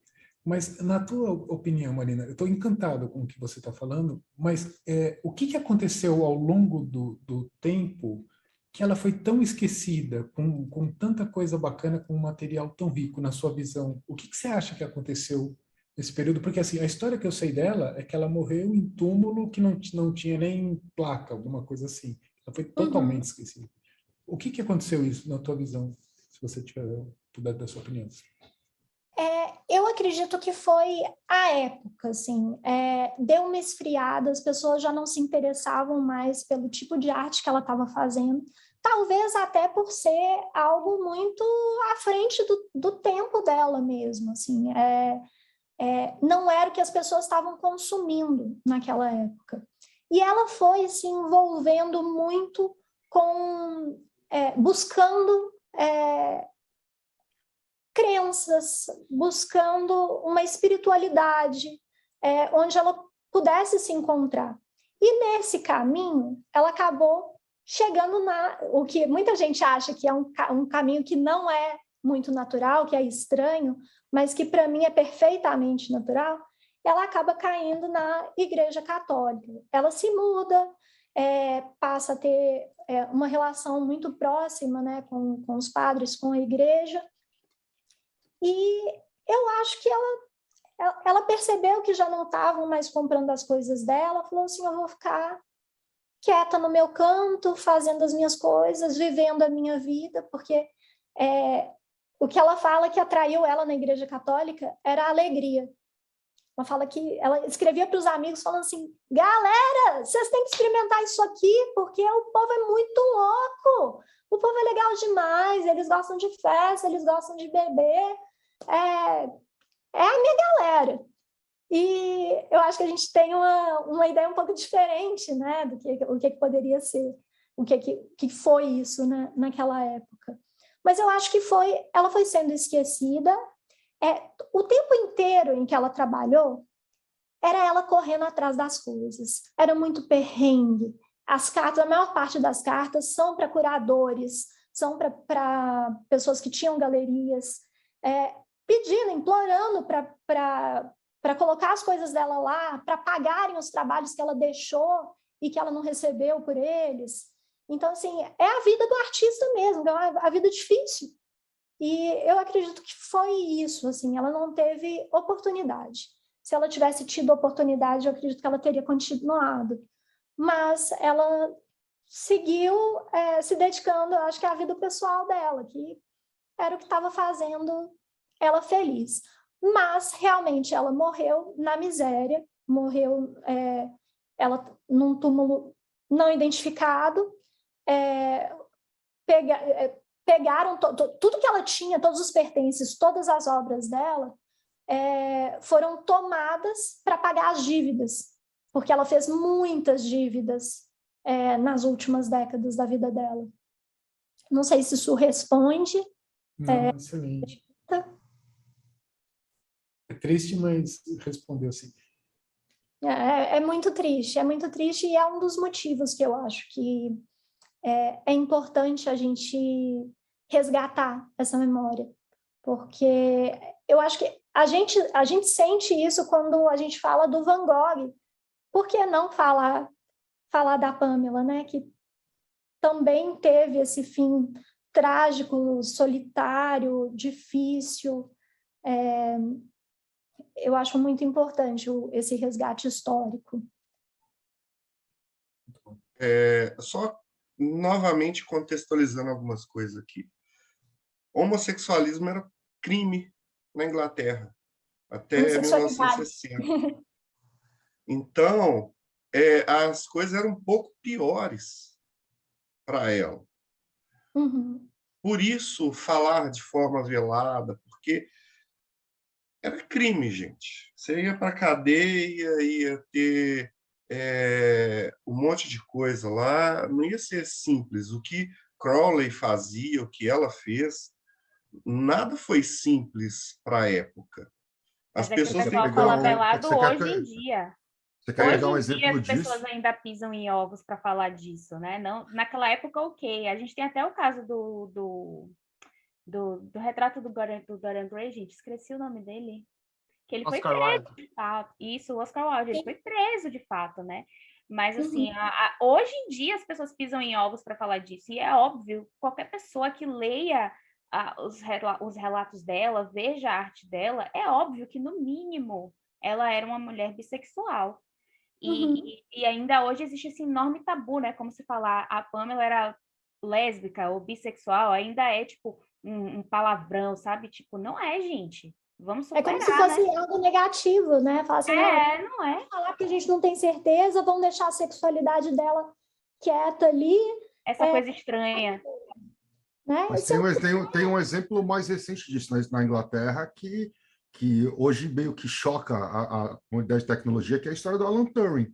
Mas, na tua opinião, Marina, eu estou encantado com o que você está falando, mas o que aconteceu ao longo do tempo que ela foi tão esquecida, com tanta coisa bacana, com um material tão rico, na sua visão? O que você acha que aconteceu nesse período? Porque, assim, a história que eu sei dela é que ela morreu em túmulo que não tinha nem placa, alguma coisa assim. Ela foi totalmente esquecida. O que aconteceu isso, na tua visão, se você puder dar a sua opinião? Eu acredito que foi a época, assim, deu uma esfriada, as pessoas já não se interessavam mais pelo tipo de arte que ela estava fazendo, talvez até por ser algo muito à frente do tempo dela mesmo, assim, não era o que as pessoas estavam consumindo naquela época. E ela foi se envolvendo muito com, buscando crenças, buscando uma espiritualidade onde ela pudesse se encontrar. E nesse caminho, ela acabou chegando o que muita gente acha que é um caminho que não é muito natural, que é estranho, mas que para mim é perfeitamente natural. Ela acaba caindo na Igreja Católica. Ela se muda, passa a ter uma relação muito próxima, né, com os padres, com a igreja. E eu acho que ela percebeu que já não estavam mais comprando as coisas dela, falou assim, eu vou ficar quieta no meu canto, fazendo as minhas coisas, vivendo a minha vida, porque o que ela fala que atraiu ela na Igreja Católica era a alegria. Ela fala que ela escrevia para os amigos falando assim, galera, vocês têm que experimentar isso aqui, porque o povo é muito louco, o povo é legal demais, eles gostam de festa, eles gostam de beber, é a minha galera. E eu acho que a gente tem uma ideia um pouco diferente, né, do que poderia ser, o que foi isso, né, naquela época. Mas eu acho que ela foi sendo esquecida. O tempo inteiro em que ela trabalhou, era ela correndo atrás das coisas. Era muito perrengue. As cartas, a maior parte das cartas são para curadores, são para pessoas que tinham galerias, pedindo, implorando para colocar as coisas dela lá, para pagarem os trabalhos que ela deixou e que ela não recebeu por eles. Então, assim, é a vida do artista mesmo, é a vida difícil. E eu acredito que foi isso, assim, ela não teve oportunidade. Se ela tivesse tido oportunidade, eu acredito que ela teria continuado. Mas ela seguiu se dedicando, acho que à vida pessoal dela, que era o que estava fazendo ela feliz. Mas, realmente, ela morreu na miséria, morreu ela num túmulo não identificado, pegaram tudo que ela tinha, todos os pertences, todas as obras dela, foram tomadas para pagar as dívidas, porque ela fez muitas dívidas nas últimas décadas da vida dela. Não sei se isso responde. Não, excelente. É triste, mas respondeu sim. É muito triste e é um dos motivos que eu acho que é importante a gente resgatar essa memória, porque eu acho que a gente sente isso quando a gente fala do Van Gogh. Por que não falar da Pamela, né? Que também teve esse fim trágico, solitário, difícil. Eu acho muito importante esse resgate histórico. Só novamente contextualizando algumas coisas aqui. Homossexualismo era crime na Inglaterra até 1960. Então, as coisas eram um pouco piores para ela. Uhum. Por isso, falar de forma velada, porque era crime, gente. Você ia para a cadeia, ia ter um monte de coisa lá, não ia ser simples. O que Crowley fazia, o que ela fez, nada foi simples para a época. As pessoas que o pessoal fala velado hoje em dia. Você quer pegar um exemplo as pessoas disso? ainda pisam em ovos para falar disso, né? Não, naquela época, ok. A gente tem até o caso do retrato do Dorian Gray, gente, esqueci o nome dele. Que ele Oscar foi preso, Wilde. de fato. Isso, o Oscar Wilde, ele foi preso, de fato, né? Mas, assim, hoje em dia as pessoas pisam em ovos para falar disso. E é óbvio, qualquer pessoa que leia os relatos dela, veja a arte dela, é óbvio que, no mínimo, ela era uma mulher bissexual. E ainda hoje existe esse enorme tabu, né? Como se falar, a Pamela era lésbica ou bissexual, ainda é, tipo, um palavrão, sabe? Tipo, não é, gente. Vamos É superar, como se fosse né? algo negativo, né? Falar assim, Não é? falar que a gente não tem certeza, vamos deixar a sexualidade dela quieta ali, Essa coisa estranha. né? Mas tem um exemplo mais recente disso na Inglaterra que hoje meio que choca a comunidade de tecnologia, que é a história do Alan Turing,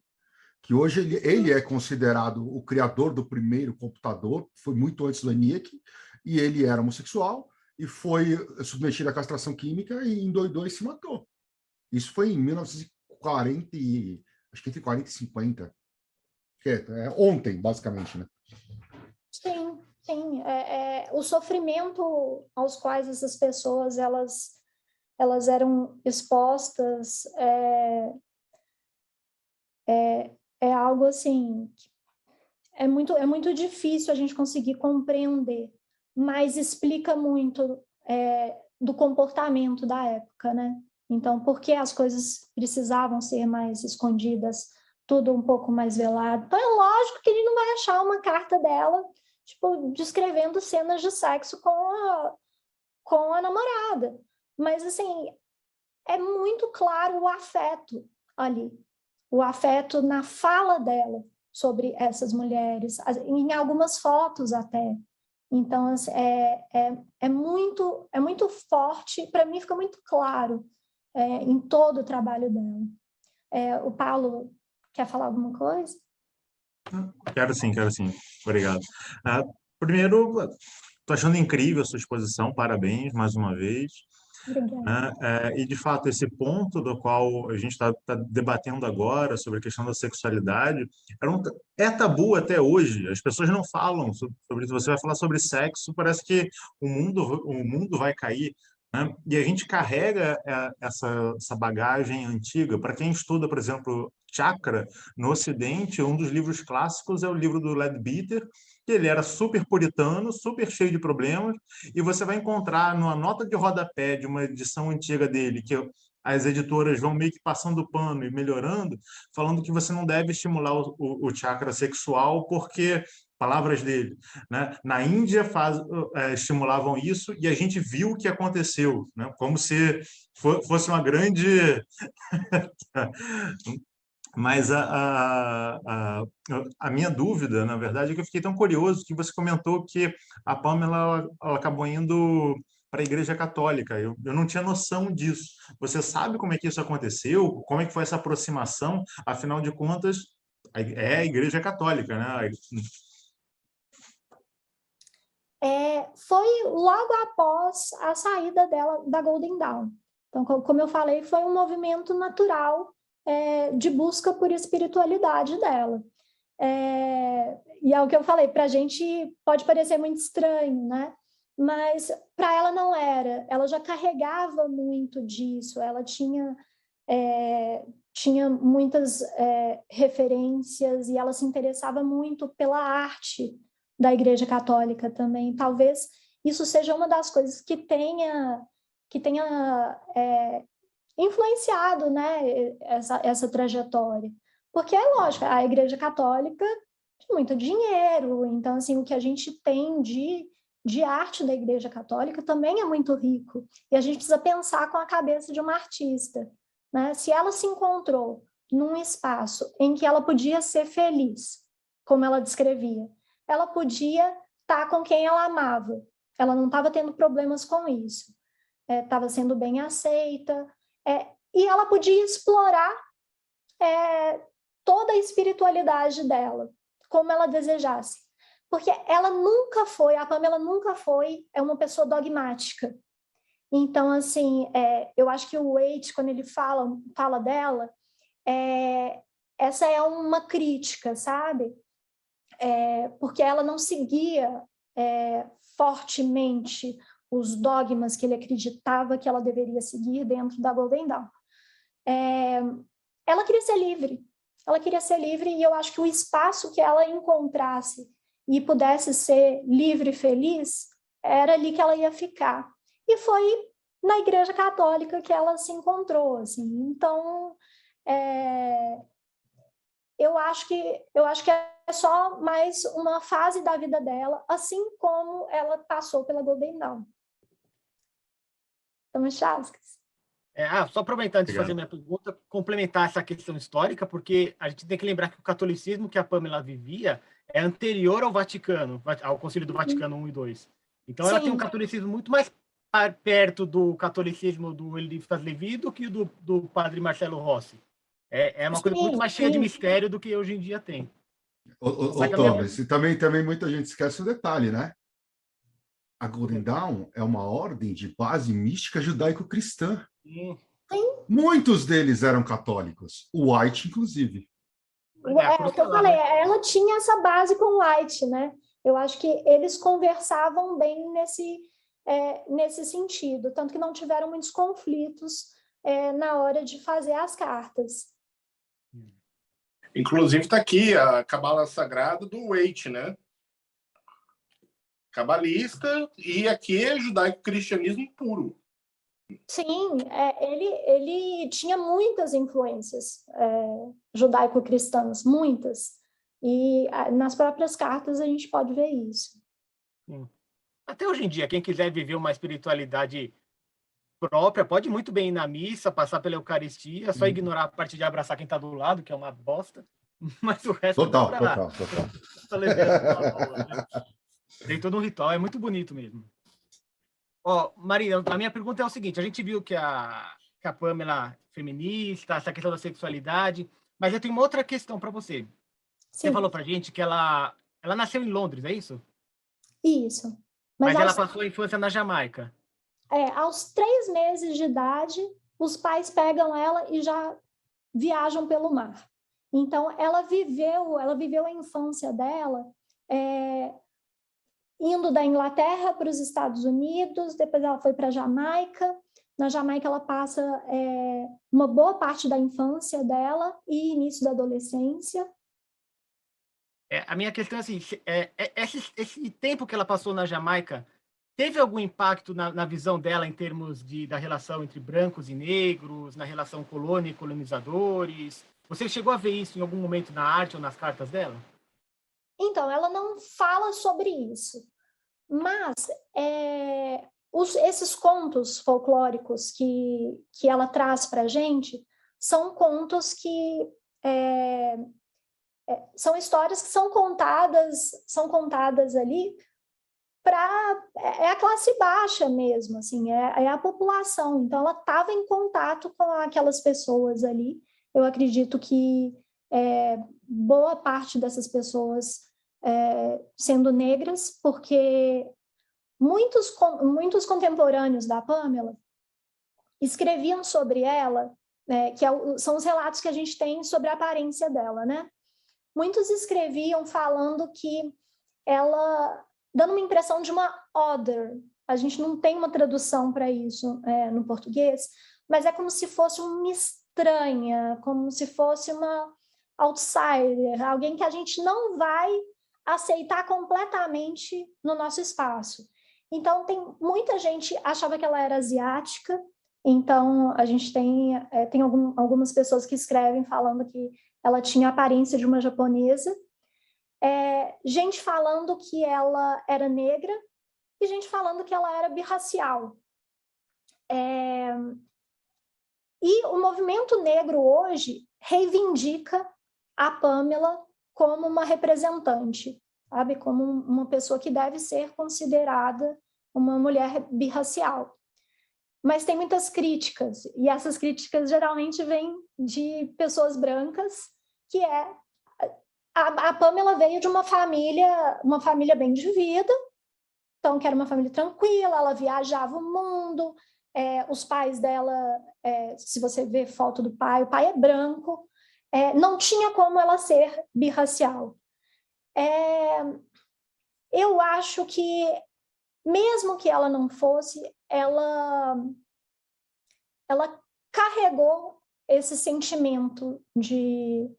que hoje ele é considerado o criador do primeiro computador, foi muito antes do ENIAC, e ele era homossexual e foi submetido à castração química e endoidou e se matou. Isso foi em 1940, acho que entre 40 e 50. Que é ontem, basicamente, né? Sim, sim. O sofrimento aos quais essas pessoas elas eram expostas é algo assim, é muito difícil a gente conseguir compreender, mas explica muito do comportamento da época, né? Então, por que as coisas precisavam ser mais escondidas, tudo um pouco mais velado? Então, é lógico que ele não vai achar uma carta dela, tipo, descrevendo cenas de sexo com a namorada. Mas, assim, é muito claro o afeto ali, o afeto na fala dela sobre essas mulheres, em algumas fotos até. Então, assim, é muito forte, para mim fica muito claro em todo o trabalho dela. O Paulo quer falar alguma coisa? Quero sim, quero sim. Obrigado. Primeiro, estou achando incrível a sua exposição, parabéns mais uma vez. Obrigada. Né? E, de fato, esse ponto do qual a gente está debatendo agora, sobre a questão da sexualidade, é tabu até hoje. As pessoas não falam sobre isso. Você vai falar sobre sexo, parece que o mundo vai cair. Né? E a gente carrega essa bagagem antiga. Para quem estuda, por exemplo, chakra, no Ocidente, um dos livros clássicos é o livro do Leadbeater, que ele era super puritano, super cheio de problemas, e você vai encontrar numa nota de rodapé de uma edição antiga dele, que as editoras vão meio que passando o pano e melhorando, falando que você não deve estimular o chakra sexual porque, palavras dele, né? Na Índia estimulavam isso e a gente viu o que aconteceu, né? Como se fosse uma grande... Mas a minha dúvida, na verdade, é que eu fiquei tão curioso que você comentou que a Pamela ela acabou indo para a Igreja Católica. Eu não tinha noção disso. Você sabe como é que isso aconteceu? Como é que foi essa aproximação? Afinal de contas, é a Igreja Católica, né? Foi logo após a saída dela da Golden Dawn. Então, como eu falei, foi um movimento natural de busca por espiritualidade dela. E é o que eu falei, para a gente pode parecer muito estranho, né? Mas para ela não era. Ela já carregava muito disso, ela tinha muitas referências e ela se interessava muito pela arte da Igreja Católica também. Talvez isso seja uma das coisas que tenha influenciado, né, essa trajetória. Porque é lógico, a Igreja Católica tem muito dinheiro, então assim, o que a gente tem de arte da Igreja Católica também é muito rico. E a gente precisa pensar com a cabeça de uma artista, né? Se ela se encontrou num espaço em que ela podia ser feliz, como ela descrevia, ela podia estar com quem ela amava, ela não estava tendo problemas com isso, estava sendo bem aceita, e ela podia explorar toda a espiritualidade dela, como ela desejasse. Porque a Pamela nunca foi uma pessoa dogmática. Então, assim, eu acho que o Waite, quando ele fala dela, essa é uma crítica, sabe? Porque ela não seguia fortemente os dogmas que ele acreditava que ela deveria seguir dentro da Golden Dawn. Ela queria ser livre, e eu acho que o espaço que ela encontrasse e pudesse ser livre e feliz, era ali que ela ia ficar. E foi na Igreja Católica que ela se encontrou, assim. Então, eu acho que é só mais uma fase da vida dela, assim como ela passou pela Golden Dawn. Então, Chasques. Só aproveitando de Obrigado. fazer minha pergunta, complementar essa questão histórica, porque a gente tem que lembrar que o catolicismo que a Pamela vivia é anterior ao Vaticano, ao Concílio do Vaticano I e II. Então, ela tem um Sim. catolicismo muito mais perto do catolicismo do Eliphas Levi do que do padre Marcelo Rossi. É uma coisa muito Sim, mais cheia de sim. mistério do que hoje em dia tem. Ô, Thomas, e também muita gente esquece o detalhe, né? A Golden Dawn é uma ordem de base mística judaico-cristã. Sim. Muitos deles eram católicos, o White, inclusive. O que eu falei, ela tinha essa base com White, né? Eu acho que eles conversavam bem nesse sentido, tanto que não tiveram muitos conflitos na hora de fazer as cartas. Inclusive está aqui a Cabala Sagrada do Waite, né? Cabalista, e aqui é judaico-cristianismo puro. Sim, ele tinha muitas influências judaico-cristãs, muitas. E nas próprias cartas a gente pode ver isso. Sim. Até hoje em dia, quem quiser viver uma espiritualidade própria, pode muito bem ir na missa, passar pela Eucaristia, só ignorar a parte de abraçar quem está do lado, que é uma bosta, mas o resto Total. tá levando, né? Tem todo um ritual, é muito bonito mesmo. Marina, a minha pergunta é o seguinte, a gente viu que a Pamela é feminista, essa questão da sexualidade, mas eu tenho uma outra questão para você. Sim. Você falou para a gente que ela nasceu em Londres, é isso? Isso. Mas ela passou a infância na Jamaica. Aos 3 meses de idade, os pais pegam ela e já viajam pelo mar. Então, ela viveu a infância dela indo da Inglaterra para os Estados Unidos, depois ela foi para a Jamaica. Na Jamaica, ela passa uma boa parte da infância dela e início da adolescência. A minha questão é assim, esse tempo que ela passou na Jamaica, teve algum impacto na visão dela em termos da relação entre brancos e negros, na relação colônia e colonizadores? Você chegou a ver isso em algum momento na arte ou nas cartas dela? Então, ela não fala sobre isso, mas esses contos folclóricos que ela traz para a gente são contos que são histórias que são contadas ali para a classe baixa mesmo, assim, é a população. Então, ela estava em contato com aquelas pessoas ali. Eu acredito que boa parte dessas pessoas sendo negras, porque muitos contemporâneos da Pamela escreviam sobre ela, são os relatos que a gente tem sobre a aparência dela, né? Muitos escreviam falando que ela, dando uma impressão de uma other, a gente não tem uma tradução para isso no português, mas é como se fosse uma estranha, como se fosse uma outsider, alguém que a gente não vai aceitar completamente no nosso espaço. Então, muita gente achava que ela era asiática, então a gente tem algumas pessoas que escrevem falando que ela tinha a aparência de uma japonesa, gente falando que ela era negra e gente falando que ela era birracial. E o movimento negro hoje reivindica a Pamela como uma representante, sabe? Como uma pessoa que deve ser considerada uma mulher birracial. Mas tem muitas críticas, e essas críticas geralmente vêm de pessoas brancas, que a Pamela veio de uma família bem de vida, então que era uma família tranquila, ela viajava o mundo, os pais dela, se você vê foto do pai, o pai é branco, não tinha como ela ser birracial. Eu acho que, mesmo que ela não fosse, ela carregou esse sentimento de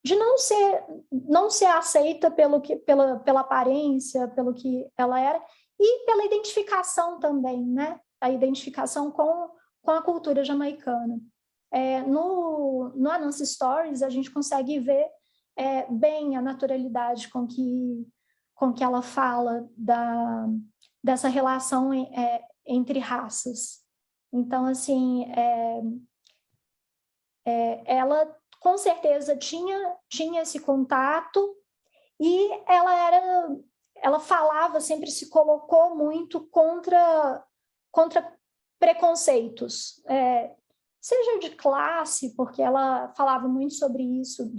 não ser aceita pela aparência, pelo que ela era, e pela identificação também, né? A identificação com a cultura jamaicana. No Anansi Stories, a gente consegue ver bem a naturalidade com que ela fala dessa relação entre raças. Então, assim, ela com certeza tinha esse contato, e ela falava, sempre se colocou muito contra preconceitos, seja de classe, porque ela falava muito sobre isso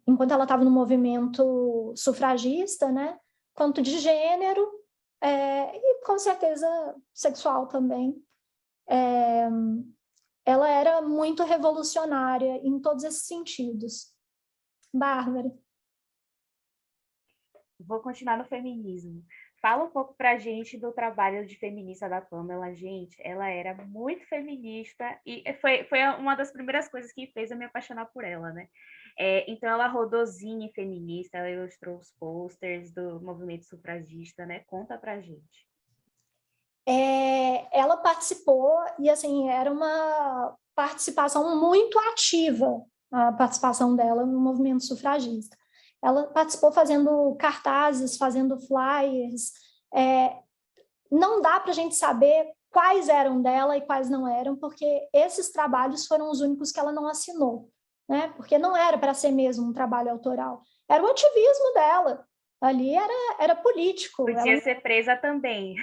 enquanto ela estava no movimento sufragista, né? Quanto de gênero, e com certeza sexual também. Ela era muito revolucionária em todos esses sentidos. Bárbara. Vou continuar no feminismo. Fala um pouco para a gente do trabalho de feminista da Pamela. Gente, ela era muito feminista e foi uma das primeiras coisas que fez eu me apaixonar por ela, né? Então, ela rodou zine feminista, ela ilustrou os posters do movimento sufragista, né? Conta pra gente. Ela participou, e assim, era uma participação muito ativa, a participação dela no movimento sufragista. Ela participou fazendo cartazes, fazendo flyers. Não dá para a gente saber quais eram dela e quais não eram, porque esses trabalhos foram os únicos que ela não assinou, né? Porque não era para ser mesmo um trabalho autoral. Era o ativismo dela. Ali era político. Podia ser presa também,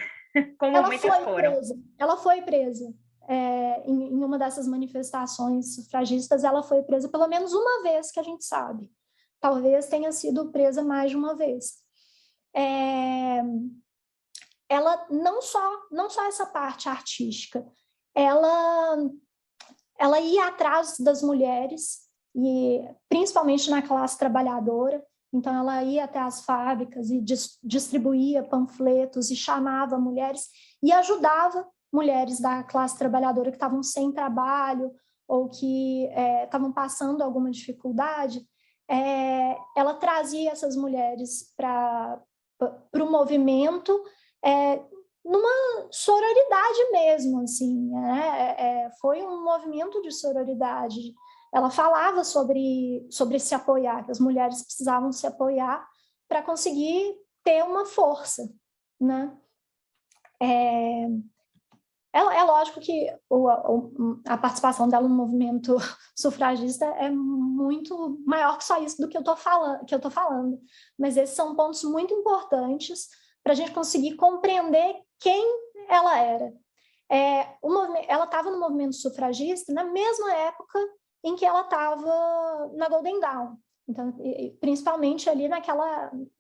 como muitas foram. Ela foi presa. Em uma dessas manifestações sufragistas, ela foi presa pelo menos uma vez, que a gente sabe. Talvez tenha sido presa mais de uma vez. Ela não só essa parte artística, ela ia atrás das mulheres, e principalmente na classe trabalhadora. Então ela ia até as fábricas e distribuía panfletos e chamava mulheres e ajudava mulheres da classe trabalhadora que estavam sem trabalho ou que estavam passando alguma dificuldade. Ela trazia essas mulheres para o movimento, numa sororidade mesmo, assim, né? Foi um movimento de sororidade. Ela falava sobre se apoiar, que as mulheres precisavam se apoiar para conseguir ter uma força, né? É lógico que a participação dela no movimento sufragista é muito maior que só isso do que eu tô falando, mas esses são pontos muito importantes para a gente conseguir compreender quem ela era. Ela estava no movimento sufragista na mesma época em que ela estava na Golden Dawn, então, principalmente ali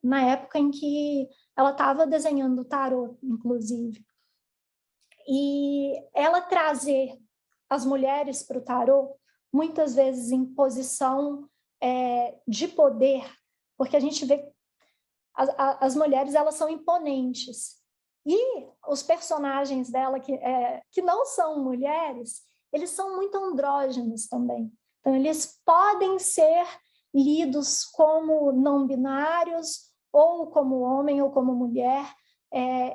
na época em que ela estava desenhando o tarô, inclusive. E ela trazer as mulheres para o tarô, muitas vezes em posição de poder, porque a gente vê as mulheres, elas são imponentes, e os personagens dela que não são mulheres, eles são muito andrógenos também. Então, eles podem ser lidos como não binários, ou como homem ou como mulher.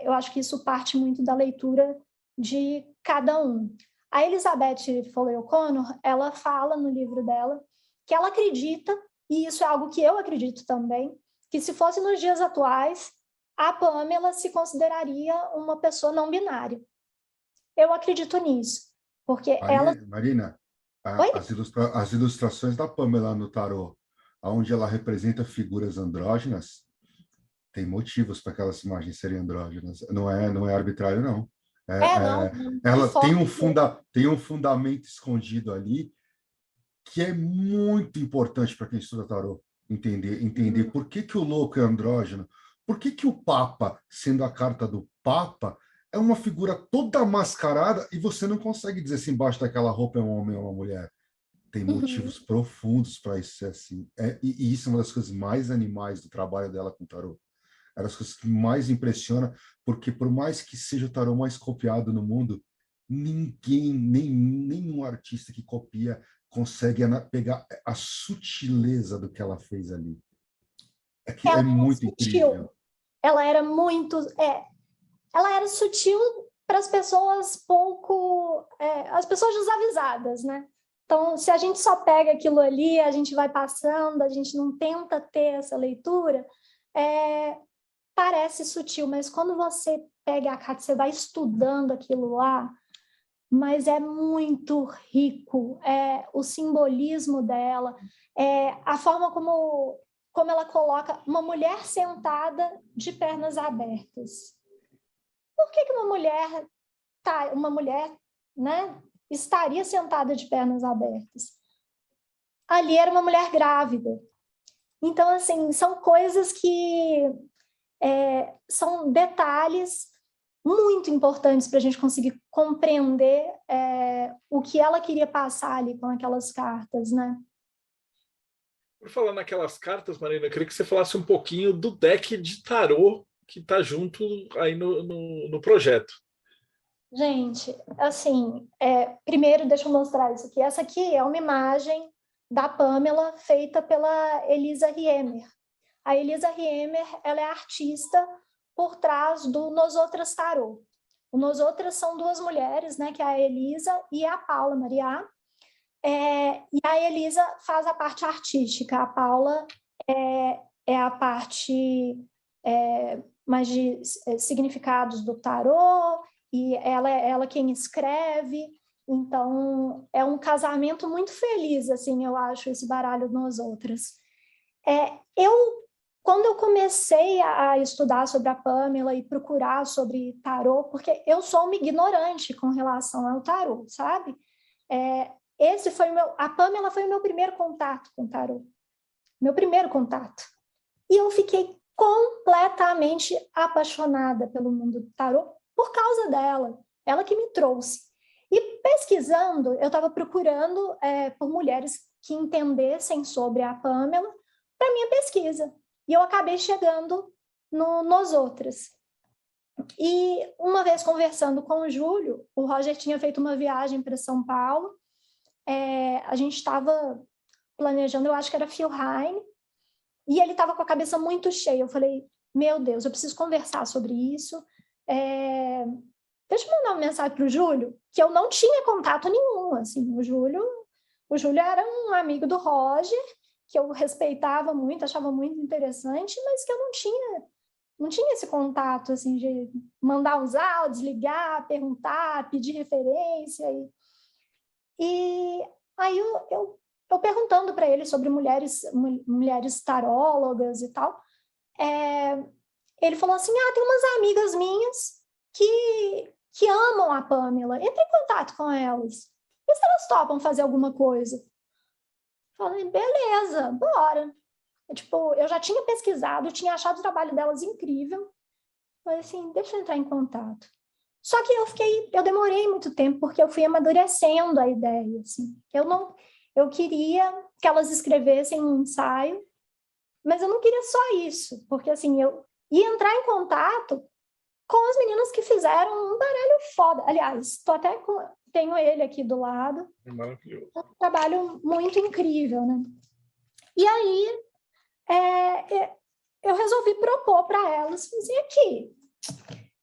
Eu acho que isso parte muito da leitura de cada um. A Elizabeth Foley O'Connor, ela fala no livro dela que ela acredita, e isso é algo que eu acredito também, que se fosse nos dias atuais, a Pamela se consideraria uma pessoa não binária. Eu acredito nisso, porque Marina, as ilustrações da Pamela no tarô, onde ela representa figuras andrógenas, tem motivos para aquelas imagens serem andrógenas. Não é arbitrário, não. Ela tem um fundamento escondido ali que é muito importante para quem estuda tarô entender por que o louco é andrógeno, por que o Papa, sendo a carta do Papa, é uma figura toda mascarada e você não consegue dizer se embaixo daquela roupa é um homem ou uma mulher. Tem motivos profundos para isso ser assim. E isso é uma das coisas mais animais do trabalho dela com o tarô. É uma das coisas que mais impressiona, porque por mais que seja o tarô mais copiado no mundo, nenhum artista que copia consegue pegar a sutileza do que ela fez ali. É muito incrível. Ela era muito... ela era sutil para as pessoas as pessoas desavisadas, né? Então, se a gente só pega aquilo ali, a gente vai passando, a gente não tenta ter essa leitura, parece sutil, mas quando você pega a carta, você vai estudando aquilo lá, mas é muito rico, o simbolismo dela, a forma como ela coloca uma mulher sentada de pernas abertas. Por que uma mulher, né, estaria sentada de pernas abertas? Ali era uma mulher grávida. Então, assim, são coisas que são detalhes muito importantes para a gente conseguir compreender o que ela queria passar ali com aquelas cartas, né? Por falar naquelas cartas, Marina, eu queria que você falasse um pouquinho do deck de tarô que está junto aí no projeto. Gente, assim, primeiro deixa eu mostrar isso aqui. Essa aqui é uma imagem da Pamela feita pela Elisa Riemer. A Elisa Riemer, ela é artista por trás do Nosotras Tarô. O Nosotras são duas mulheres, né, que é a Elisa e a Paula Mariá. E a Elisa faz a parte artística, a Paula é a parte mais de significados do tarô, e ela quem escreve. Então, é um casamento muito feliz, assim, eu acho, esse baralho Nosotras. Quando eu comecei a estudar sobre a Pamela e procurar sobre tarô, porque eu sou uma ignorante com relação ao tarô, sabe? A Pamela foi o meu primeiro contato com o tarô. Meu primeiro contato. E eu fiquei completamente apaixonada pelo mundo do tarô por causa dela. Ela que me trouxe. E pesquisando, eu estava procurando por mulheres que entendessem sobre a Pamela para minha pesquisa. E eu acabei chegando no Nosotras. E uma vez conversando com o Júlio, o Roger tinha feito uma viagem para São Paulo. A gente estava planejando, eu acho que era Philheim, e ele estava com a cabeça muito cheia. Eu falei, meu Deus, eu preciso conversar sobre isso. Deixa eu mandar uma mensagem para o Júlio, que eu não tinha contato nenhum. Assim, o Júlio era um amigo do Roger, que eu respeitava muito, achava muito interessante, mas que eu não tinha esse contato, assim, de mandar uns áudios, ligar, perguntar, pedir referência. E aí eu perguntando para ele sobre mulheres tarólogas e tal, ele falou assim, tem umas amigas minhas que amam a Pamela, entre em contato com elas, e se elas topam fazer alguma coisa? Falei, beleza, bora. Eu já tinha pesquisado, tinha achado o trabalho delas incrível. Falei assim, deixa eu entrar em contato. Só que eu demorei muito tempo, porque eu fui amadurecendo a ideia. Assim. Eu queria que elas escrevessem um ensaio, mas eu não queria só isso, porque assim, eu ia entrar em contato com as meninas que fizeram um baralho foda. Aliás, tenho ele aqui do lado. É maravilhoso. Um trabalho muito incrível, né? E aí, eu resolvi propor para elas, assim, aqui.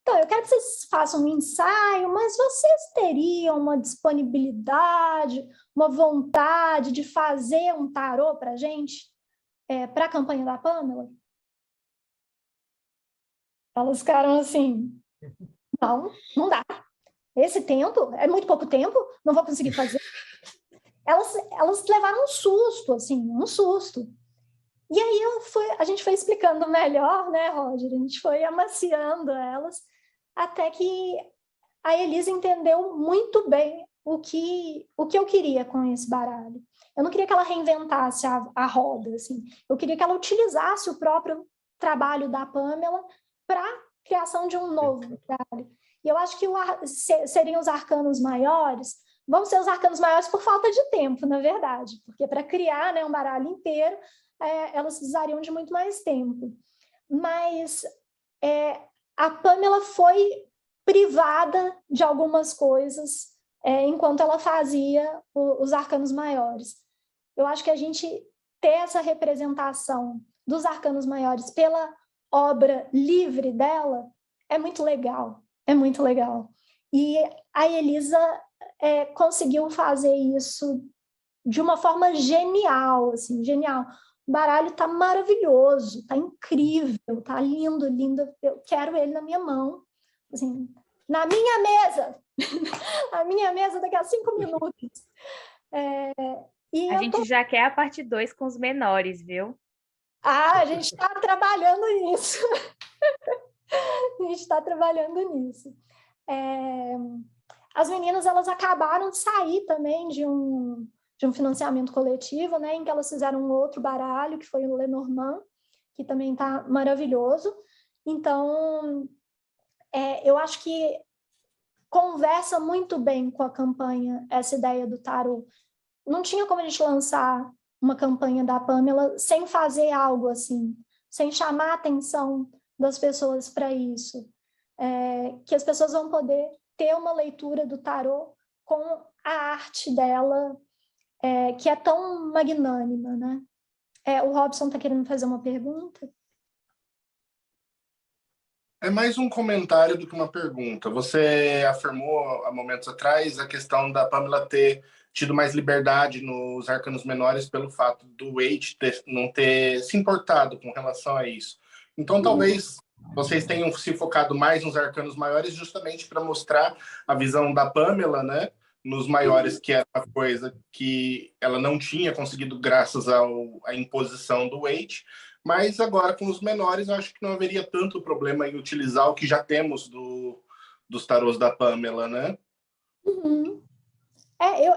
Então, eu quero que vocês façam um ensaio, mas vocês teriam uma disponibilidade, uma vontade de fazer um tarô para a gente, para a campanha da Pamela? Elas ficaram assim, não dá. Esse tempo, é muito pouco tempo, não vou conseguir fazer. Elas levaram um susto, assim, um susto. E aí a gente foi explicando melhor, né, Roger? A gente foi amaciando elas, até que a Elisa entendeu muito bem o que eu queria com esse baralho. Eu não queria que ela reinventasse a roda, assim. Eu queria que ela utilizasse o próprio trabalho da Pamela para a criação de um novo baralho. E eu acho que seriam os arcanos maiores, vão ser os arcanos maiores por falta de tempo, na verdade, porque para criar, né, um baralho inteiro, elas precisariam de muito mais tempo. Mas a Pamela foi privada de algumas coisas enquanto ela fazia os arcanos maiores. Eu acho que a gente ter essa representação dos arcanos maiores pela obra livre dela é muito legal, é muito legal. E a Elisa conseguiu fazer isso de uma forma genial, assim, genial. O baralho tá maravilhoso, tá incrível, tá lindo, lindo. Eu quero ele na minha mão, assim, na minha mesa. A minha mesa daqui a 5 minutos. A gente já quer a parte 2 com os menores, viu? A gente está trabalhando nisso. A gente está trabalhando nisso. As meninas, elas acabaram de sair também de um financiamento coletivo, né, em que elas fizeram um outro baralho, que foi o Lenormand, que também está maravilhoso. Então, eu acho que conversa muito bem com a campanha essa ideia do tarô. Não tinha como a gente lançar uma campanha da Pamela sem fazer algo assim, sem chamar a atenção das pessoas para isso. Que as pessoas vão poder ter uma leitura do tarô com a arte dela, que é tão magnânima, né? O Robson está querendo fazer uma pergunta? É mais um comentário do que uma pergunta. Você afirmou há momentos atrás a questão da Pamela ter tido mais liberdade nos arcanos menores pelo fato do Waite não ter se importado com relação a isso. Então, talvez vocês tenham se focado mais nos arcanos maiores justamente para mostrar a visão da Pamela, né? Nos maiores, que era uma coisa que ela não tinha conseguido graças à imposição do Waite. Mas agora, com os menores, eu acho que não haveria tanto problema em utilizar o que já temos dos tarôs da Pamela, né? Uhum.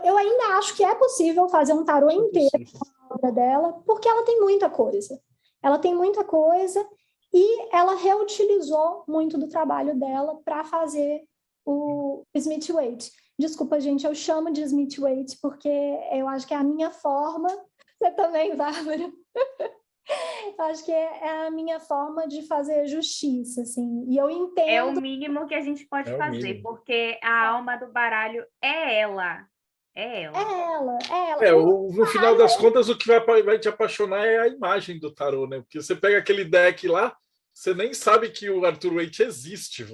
Eu ainda acho que é possível fazer um tarô inteiro com a obra dela, porque ela tem muita coisa. Ela tem muita coisa e ela reutilizou muito do trabalho dela para fazer o Smith-Waite. Desculpa, gente, eu chamo de Smith-Waite porque eu acho que é a minha forma. Você também, Bárbara? Eu acho que é a minha forma de fazer justiça, assim. E eu entendo... É o mínimo que a gente pode fazer, porque a alma do baralho é ela. É ela. É ela. No final das contas, o que vai te apaixonar é a imagem do tarô, né? Porque você pega aquele deck lá, você nem sabe que o Arthur Waite existe.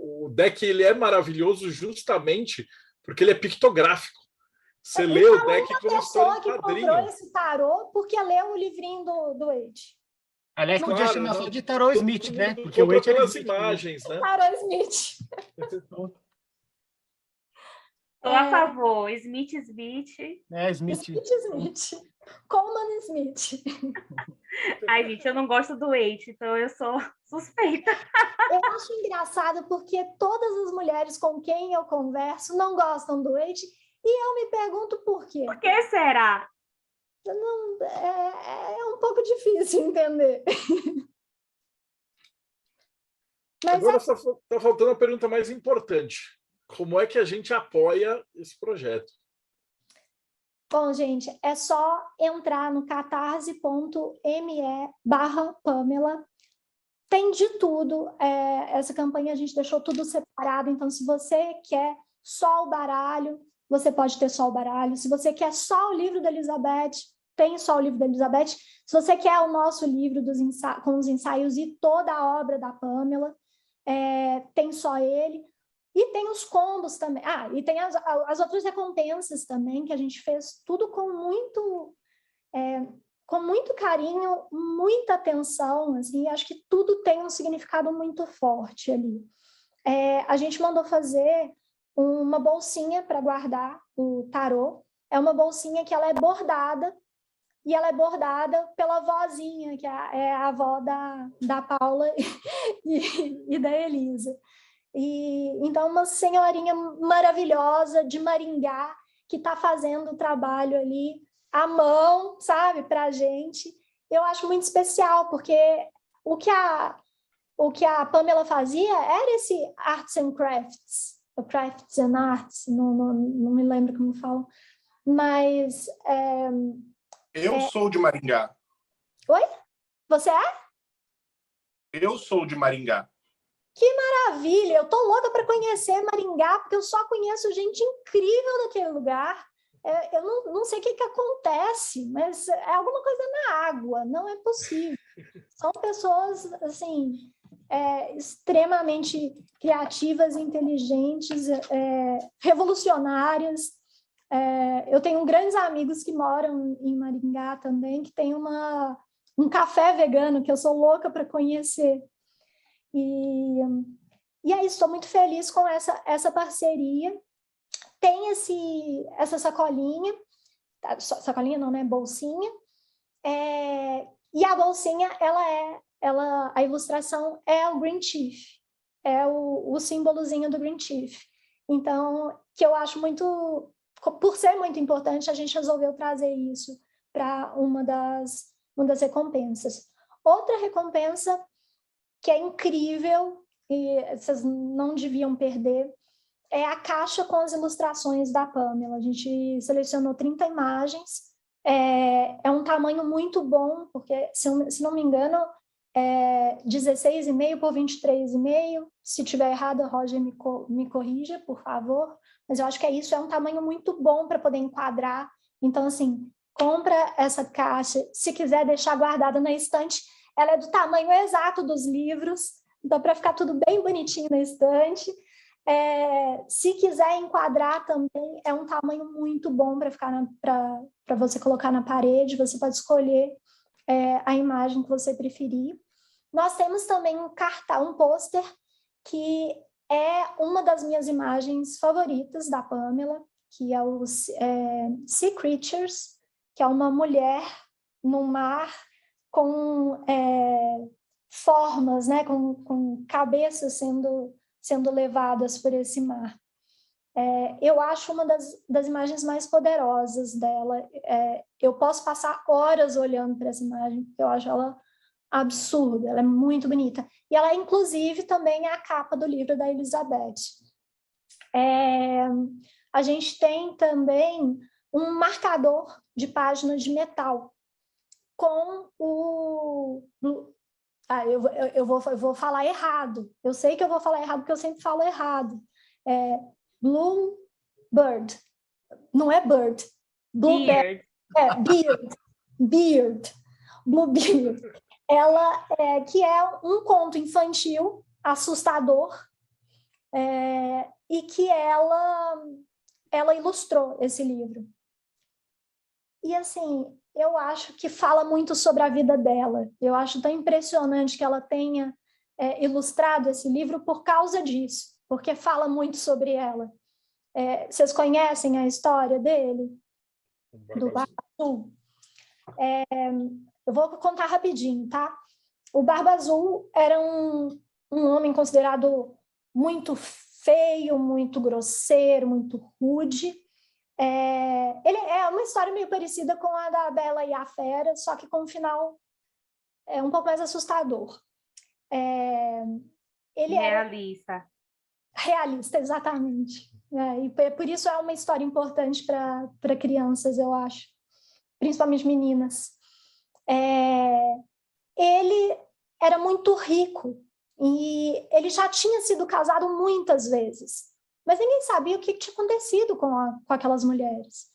O deck, ele é maravilhoso justamente porque ele é pictográfico. Você lê o deck como história em quadrinho. Que comprou esse tarô porque leu o livrinho do Waite. Aliás, podia chamar só de Tarô Smith, né? Porque o Waite pelas imagens, né? Tarô Smith. Estou a favor. Smith. Smith. Coleman Smith. Ai, gente, eu não gosto do Waite, então eu sou suspeita. Eu acho engraçado porque todas as mulheres com quem eu converso não gostam do Waite. E eu me pergunto por quê. Por que será? Não, é um pouco difícil entender. Mas agora está faltando a pergunta mais importante. Como é que a gente apoia esse projeto? Bom, gente, é só entrar no catarse.me/Pamela. Tem de tudo. Essa campanha a gente deixou tudo separado. Então, se você quer só o baralho, você pode ter só o baralho. Se você quer só o livro da Elizabeth, tem só o livro da Elizabeth. Se você quer o nosso livro com os ensaios e toda a obra da Pamela, tem só ele. E tem os combos também. E tem as outras recompensas também, que a gente fez tudo com muito carinho, muita atenção. Assim, acho que tudo tem um significado muito forte ali. A gente mandou fazer uma bolsinha para guardar o tarô. É uma bolsinha que ela é bordada, e ela é bordada pela vozinha, que é a avó da Paula e da Elisa. Então, uma senhorinha maravilhosa de Maringá, que está fazendo o trabalho ali à mão, sabe, para a gente. Eu acho muito especial, porque o que a Pamela fazia era esse arts and crafts, crafts and arts, não me lembro como falam, mas... Eu sou de Maringá. Oi? Você é? Eu sou de Maringá. Que maravilha! Eu tô louca para conhecer Maringá, porque eu só conheço gente incrível daquele lugar. Eu não sei o que acontece, mas é alguma coisa na água, não é possível. São pessoas, assim, extremamente criativas, inteligentes, revolucionárias. Eu tenho grandes amigos que moram em Maringá também, que tem um café vegano que eu sou louca para conhecer. E aí estou muito feliz com essa parceria. Tem essa sacolinha não, né? Bolsinha. E a bolsinha, a ilustração é o Green Chief, é o símbolozinho do Green Chief. Então, que eu acho muito, por ser muito importante, a gente resolveu trazer isso para uma das recompensas. Outra recompensa que é incrível, e vocês não deviam perder, é a caixa com as ilustrações da Pamela. A gente selecionou 30 imagens, é um tamanho muito bom, porque, se não me engano, 16,5 por 23,5. Se tiver errado, a Roger me corrija, por favor. Mas eu acho que é um tamanho muito bom para poder enquadrar. Então, assim, compra essa caixa. Se quiser deixar guardada na estante, ela é do tamanho exato dos livros, então para ficar tudo bem bonitinho na estante. Se quiser enquadrar também, é um tamanho muito bom para você colocar na parede. Você pode escolher a imagem que você preferir. Nós temos também um pôster, que é uma das minhas imagens favoritas da Pamela, que é o Sea Creatures, que é uma mulher no mar com formas, né, com cabeças sendo levadas por esse mar. Eu acho uma das imagens mais poderosas dela. Eu posso passar horas olhando para essa imagem, porque eu acho ela absurda, ela é muito bonita. E ela, inclusive, também é a capa do livro da Elizabeth. A gente tem também um marcador de página de metal com eu vou falar errado. Eu sei que eu vou falar errado, porque eu sempre falo errado. Blue Bird. Não é bird. Blue Beard. Beard. Blue Beard. Ela que é um conto infantil assustador, e que ela ilustrou esse livro. E, assim, eu acho que fala muito sobre a vida dela. Eu acho tão impressionante que ela tenha ilustrado esse livro por causa disso, porque fala muito sobre ela. Vocês conhecem a história dele? Do Barba Azul? Eu vou contar rapidinho, tá? O Barba Azul era um homem considerado muito feio, muito grosseiro, muito rude. Ele é uma história meio parecida com a da Bela e a Fera, só que com um final um pouco mais assustador. Ele realista. Realista, exatamente. E por isso é uma história importante para crianças, eu acho, principalmente meninas. Ele era muito rico e ele já tinha sido casado muitas vezes, mas ninguém sabia o que tinha acontecido com aquelas mulheres.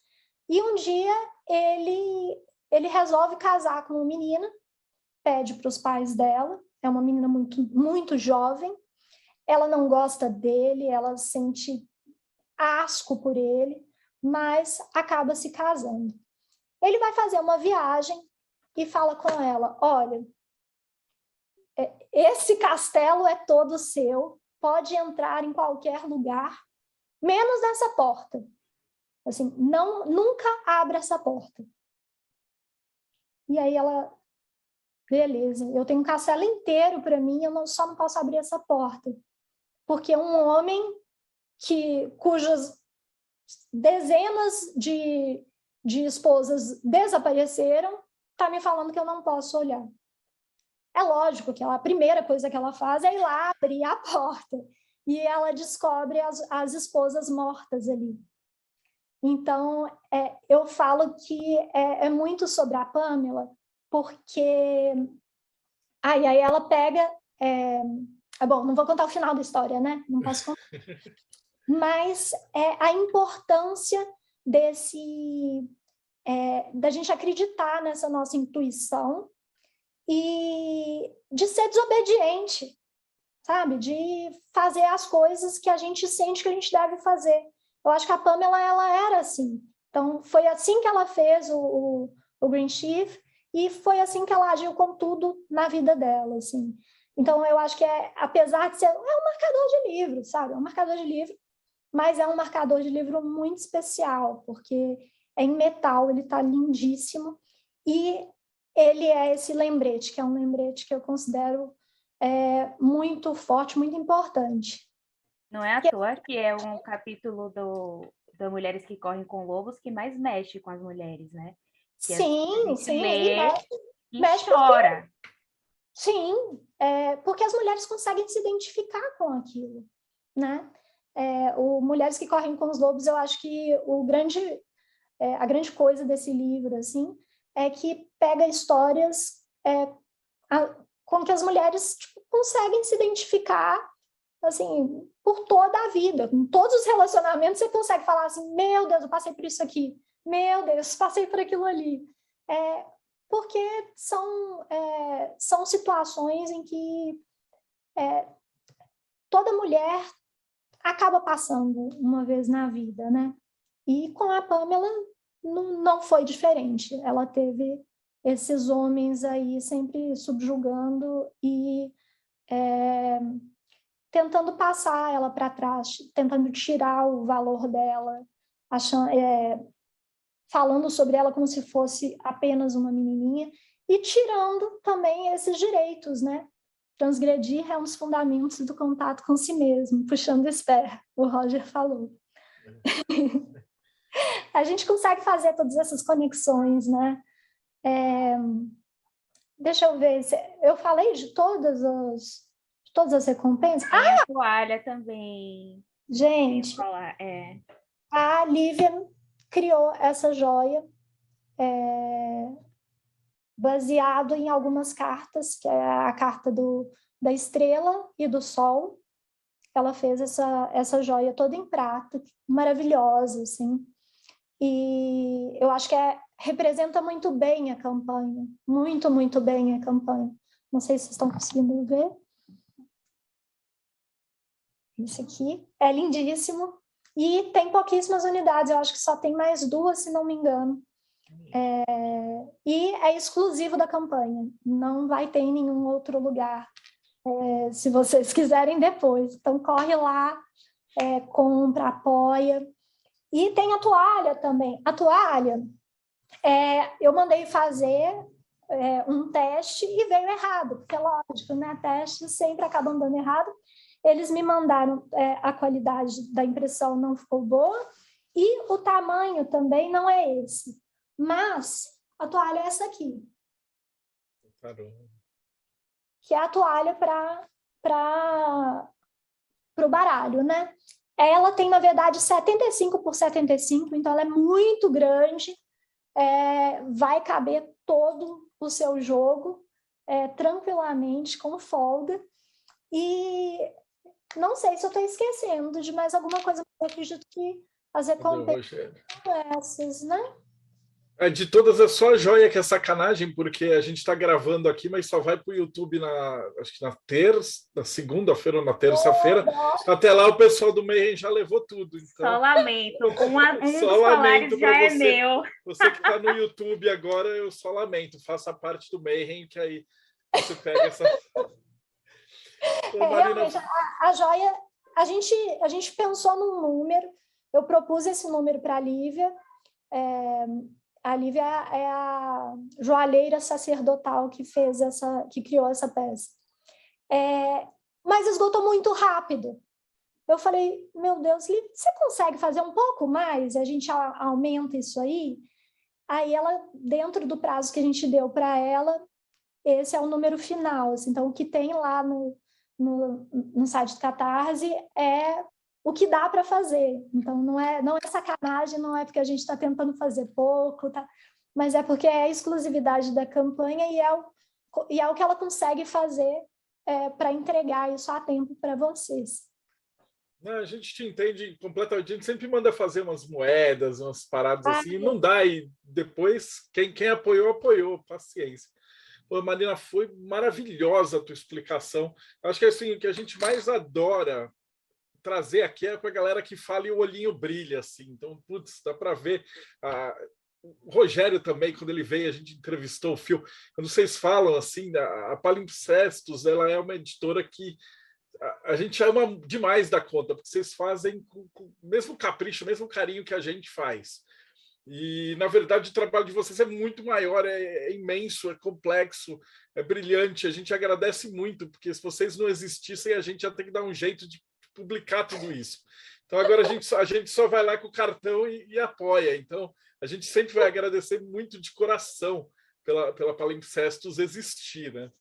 E um dia ele resolve casar com uma menina, pede para os pais dela, é uma menina muito, muito jovem, ela não gosta dele, ela sente asco por ele, mas acaba se casando. Ele vai fazer uma viagem e fala com ela: olha, esse castelo é todo seu, pode entrar em qualquer lugar, menos nessa porta. Assim, nunca abra essa porta. E aí ela, beleza, eu tenho um castelo inteiro para mim, eu só não posso abrir essa porta. Porque um homem cujas dezenas de esposas desapareceram está me falando que eu não posso olhar. É lógico que a primeira coisa que ela faz é ir lá abrir a porta. E ela descobre as esposas mortas ali. Então, eu falo que é muito sobre a Pamela, porque... Aí ela pega... bom, não vou contar o final da história, né? Não posso contar. Mas a importância da gente acreditar nessa nossa intuição e de ser desobediente, sabe? De fazer as coisas que a gente sente que a gente deve fazer. Eu acho que a Pamela, ela era assim. Então, foi assim que ela fez o Green Sheaf, e foi assim que ela agiu com tudo na vida dela, assim. Então, eu acho que, apesar de ser... É um marcador de livro, sabe? É um marcador de livro, mas é um marcador de livro muito especial, porque é em metal, ele está lindíssimo, e ele é esse lembrete, que é um lembrete que eu considero muito forte, muito importante. Não é à toa que é um capítulo do Mulheres que Correm com Lobos que mais mexe com as mulheres, né? Que Sim, sim, lê e mexe chora. Sim, porque as mulheres conseguem se identificar com aquilo, né? O Mulheres que Correm com os Lobos, eu acho que a grande coisa desse livro, assim, é que pega histórias com que as mulheres conseguem se identificar, assim, por toda a vida. Com todos os relacionamentos, você consegue falar assim, meu Deus, eu passei por isso aqui, meu Deus, passei por aquilo ali. Porque são situações em que toda mulher acaba passando uma vez na vida, né? E com a Pamela não foi diferente. Ela teve esses homens aí sempre subjugando e tentando passar ela para trás, tentando tirar o valor dela, falando sobre ela como se fosse apenas uma menininha e tirando também esses direitos, né? Transgredir é um dos fundamentos do contato com si mesmo, puxando Esper, o Roger falou. A gente consegue fazer todas essas conexões, né? Deixa eu ver, eu falei de todas as recompensas. A toalha também. Gente, a Lívia criou essa joia baseado em algumas cartas, que é a carta da estrela e do sol. Ela fez essa joia toda em prata, maravilhosa, assim. E eu acho que representa muito bem a campanha, muito, muito bem a campanha. Não sei se vocês estão conseguindo ver. Esse aqui é lindíssimo. E tem pouquíssimas unidades, eu acho que só tem mais 2, se não me engano. E é exclusivo da campanha, não vai ter em nenhum outro lugar, se vocês quiserem depois. Então, corre lá, compra, apoia. E tem a toalha também. A toalha, eu mandei fazer um teste e veio errado, porque é lógico, né? Testes sempre acabam dando errado. Eles me mandaram, a qualidade da impressão não ficou boa e o tamanho também não é esse. Mas a toalha é essa aqui. Caramba. Que é a toalha para o baralho, né? Ela tem, na verdade, 75 por 75, então ela é muito grande, vai caber todo o seu jogo tranquilamente, com folga. E não sei se eu estou esquecendo de mais alguma coisa, mas eu acredito que as recompensas são essas, né? De todas é só a joia que é sacanagem, porque a gente está gravando aqui, mas só vai para o YouTube acho que na segunda-feira ou na terça-feira. Até lá o pessoal do Mayhem já levou tudo. Então... Só lamento. Um dos colares já é meu. Você que está no YouTube agora, eu só lamento. Faça parte do Mayhem, que aí você pega essa... Realmente, a joia, a gente pensou num número, eu propus esse número para a Lívia. A Lívia é a joalheira sacerdotal que criou essa peça. Mas esgotou muito rápido. Eu falei, meu Deus, Lívia, você consegue fazer um pouco mais? A gente aumenta isso aí? Aí ela, dentro do prazo que a gente deu para ela, esse é o número final. Assim, então, o que tem lá no site do Catarse é o que dá para fazer. Então, não é sacanagem, não é porque a gente está tentando fazer pouco, tá? Mas é porque é a exclusividade da campanha e é o que ela consegue fazer para entregar isso a tempo para vocês. Não, a gente te entende completamente. A gente sempre manda fazer umas moedas, umas paradas assim, e não dá. E depois, quem apoiou, paciência. Pô, Marina, foi maravilhosa a tua explicação. Acho que assim, o que a gente mais adora trazer aqui é com a galera que fala e o olhinho brilha, assim. Então, putz, dá para ver. O Rogério também, quando ele veio, a gente entrevistou o Phil. Quando vocês falam assim, a Palimpsestos, ela é uma editora que a gente ama demais da conta, porque vocês fazem com o mesmo capricho, o mesmo carinho que a gente faz. E, na verdade, o trabalho de vocês é muito maior, é imenso, é complexo, é brilhante. A gente agradece muito, porque se vocês não existissem, a gente ia ter que dar um jeito de publicar tudo isso. Então, agora a gente só vai lá com o cartão e apoia. Então, a gente sempre vai agradecer muito de coração pela Palimpsestos existir, né?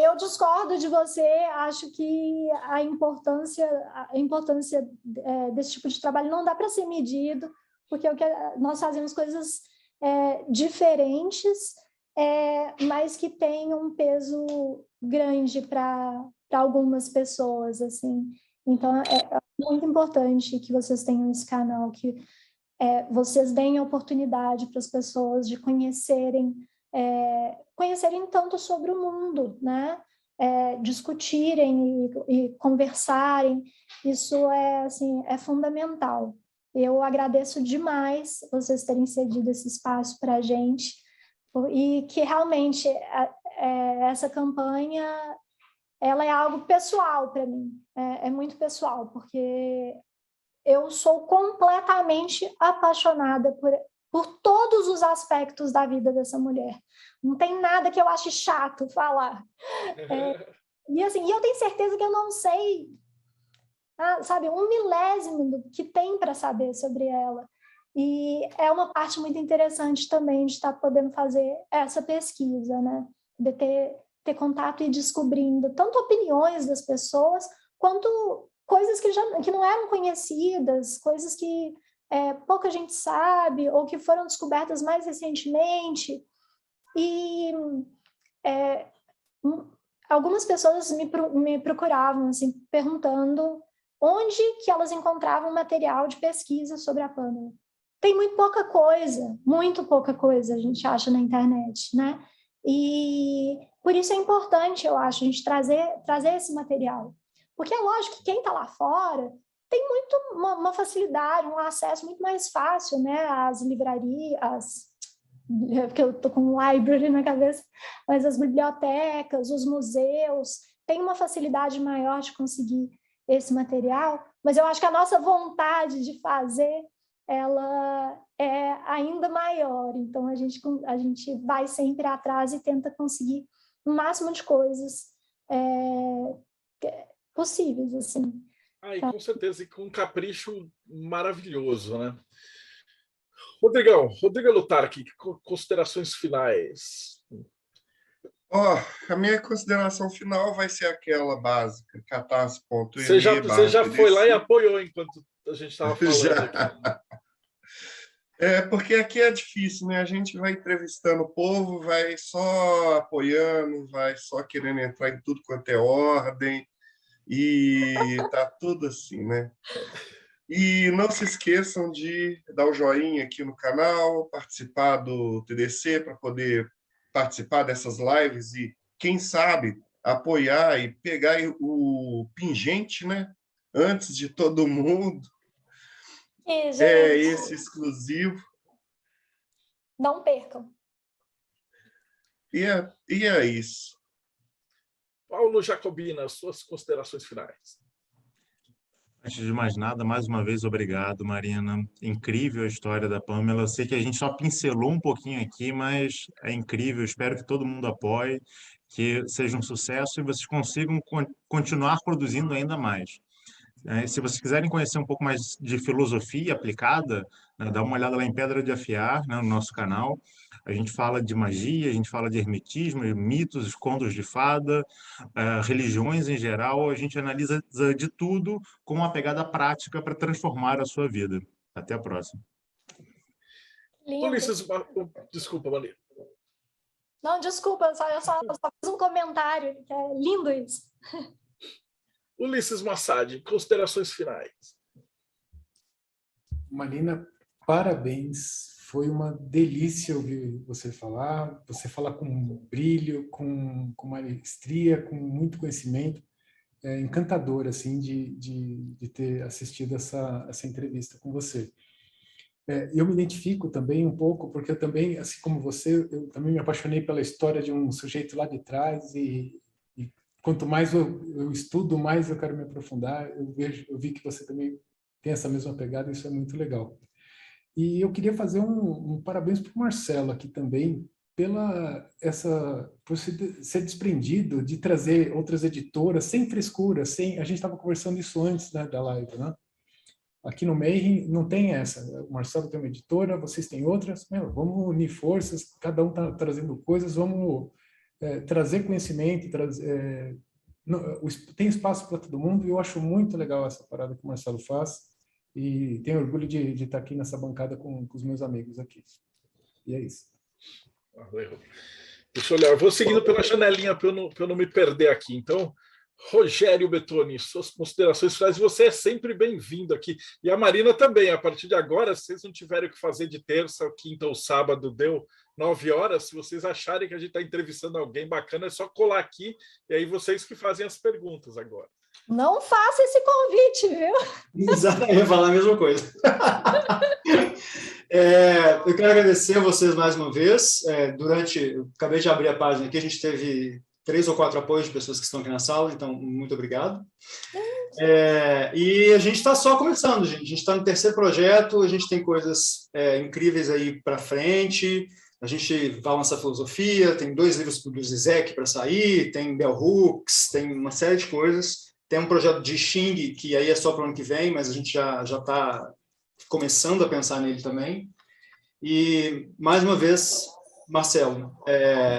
Eu discordo de você, acho que a importância desse tipo de trabalho não dá para ser medido, porque nós fazemos coisas diferentes, mas que têm um peso grande para algumas pessoas, assim. Então, é muito importante que vocês tenham esse canal, que vocês deem a oportunidade para as pessoas de conhecerem tanto sobre o mundo, né? Discutirem e conversarem. Isso é fundamental. Eu agradeço demais vocês terem cedido esse espaço para a gente e que realmente essa campanha ela é algo pessoal para mim, é muito pessoal, porque eu sou completamente apaixonada por todos os aspectos da vida dessa mulher. Não tem nada que eu ache chato falar. E eu tenho certeza que eu não sei, sabe, 1/1000 do que tem para saber sobre ela. E é uma parte muito interessante também de estar podendo fazer essa pesquisa, né? De ter contato e descobrindo tanto opiniões das pessoas, quanto coisas que não eram conhecidas, coisas que pouca gente sabe, ou que foram descobertas mais recentemente. E algumas pessoas me procuravam, assim, perguntando onde que elas encontravam material de pesquisa sobre a Pamela. Tem muito pouca coisa a gente acha na internet, né? E por isso é importante, eu acho, a gente trazer esse material. Porque é lógico que quem está lá fora tem uma facilidade, um acesso muito mais fácil, né? Às livrarias, porque eu estou com library na cabeça, mas as bibliotecas, os museus, tem uma facilidade maior de conseguir esse material, mas eu acho que a nossa vontade de fazer, ela é ainda maior, então a gente vai sempre atrás e tenta conseguir o máximo de coisas possíveis, assim. E com certeza, e com um capricho maravilhoso, né? Rodrigo Lutarque, considerações finais. A minha consideração final vai ser aquela básica, catarse.me. Você já foi lá e apoiou enquanto a gente estava falando aqui. Porque aqui é difícil, né? A gente vai entrevistando o povo, vai só apoiando, vai só querendo entrar em tudo quanto é ordem, e tá tudo assim, né? E não se esqueçam de dar o joinha aqui no canal, participar do TDC para poder participar dessas lives e, quem sabe, apoiar e pegar o pingente, né? Antes de todo mundo. Esse exclusivo. Não percam. E é isso. Paulo Jacobina, suas considerações finais. Antes de mais nada, mais uma vez, obrigado, Marina. Incrível a história da Pamela. Eu sei que a gente só pincelou um pouquinho aqui, mas é incrível. Espero que todo mundo apoie, que seja um sucesso e vocês consigam continuar produzindo ainda mais. Se vocês quiserem conhecer um pouco mais de filosofia aplicada, né, dá uma olhada lá em Pedra de Afiar, né, no nosso canal. A gente fala de magia, a gente fala de hermetismo, mitos, contos de fada, religiões em geral. A gente analisa de tudo com uma pegada prática para transformar a sua vida. Até a próxima. Ulisses, desculpa, Maria. Não, desculpa, eu só fiz um comentário, que é lindo isso. Ulisses Massad, considerações finais. Marina, parabéns. Foi uma delícia ouvir você falar. Você fala com brilho, com maestria, com muito conhecimento. encantador assim de ter assistido essa entrevista com você. Eu me identifico também um pouco, porque eu também, assim como você, eu também me apaixonei pela história de um sujeito lá de trás e quanto mais eu estudo, mais eu quero me aprofundar. Eu vi que você também tem essa mesma pegada, isso é muito legal. E eu queria fazer um parabéns para o Marcelo aqui também, por ser desprendido de trazer outras editoras sem frescura, a gente estava conversando isso antes, né, da live, né? Aqui no Mayhem não tem essa. O Marcelo tem uma editora, vocês têm outras. Vamos unir forças, cada um está trazendo coisas, vamos trazer conhecimento, tem espaço para todo mundo, e eu acho muito legal essa parada que o Marcelo faz, e tenho orgulho de estar aqui nessa bancada com os meus amigos aqui. E é isso. Valeu. Deixa eu olhar, eu vou seguindo pela janelinha para eu não me perder aqui. Então, Rogério Bettoni, suas considerações finais. Você é sempre bem-vindo aqui. E a Marina também. A partir de agora, se vocês não tiverem o que fazer de terça, quinta ou sábado, deu 9 horas. Se vocês acharem que a gente está entrevistando alguém bacana, é só colar aqui. E aí vocês que fazem as perguntas agora. Não faça esse convite, viu? Exato, eu ia falar a mesma coisa. Eu quero agradecer a vocês mais uma vez. Eu acabei de abrir a página aqui, a gente teve 3 ou 4 apoios de pessoas que estão aqui na sala, então muito obrigado. E a gente está só começando, gente. A gente está no 3º projeto, a gente tem coisas incríveis aí para frente. A gente vai lançar filosofia, tem 2 livros do Zizek para sair, tem Bell Hooks, tem uma série de coisas. Tem um projeto de Xing, que aí é só para o ano que vem, mas a gente já está começando a pensar nele também. E, mais uma vez, Marcelo,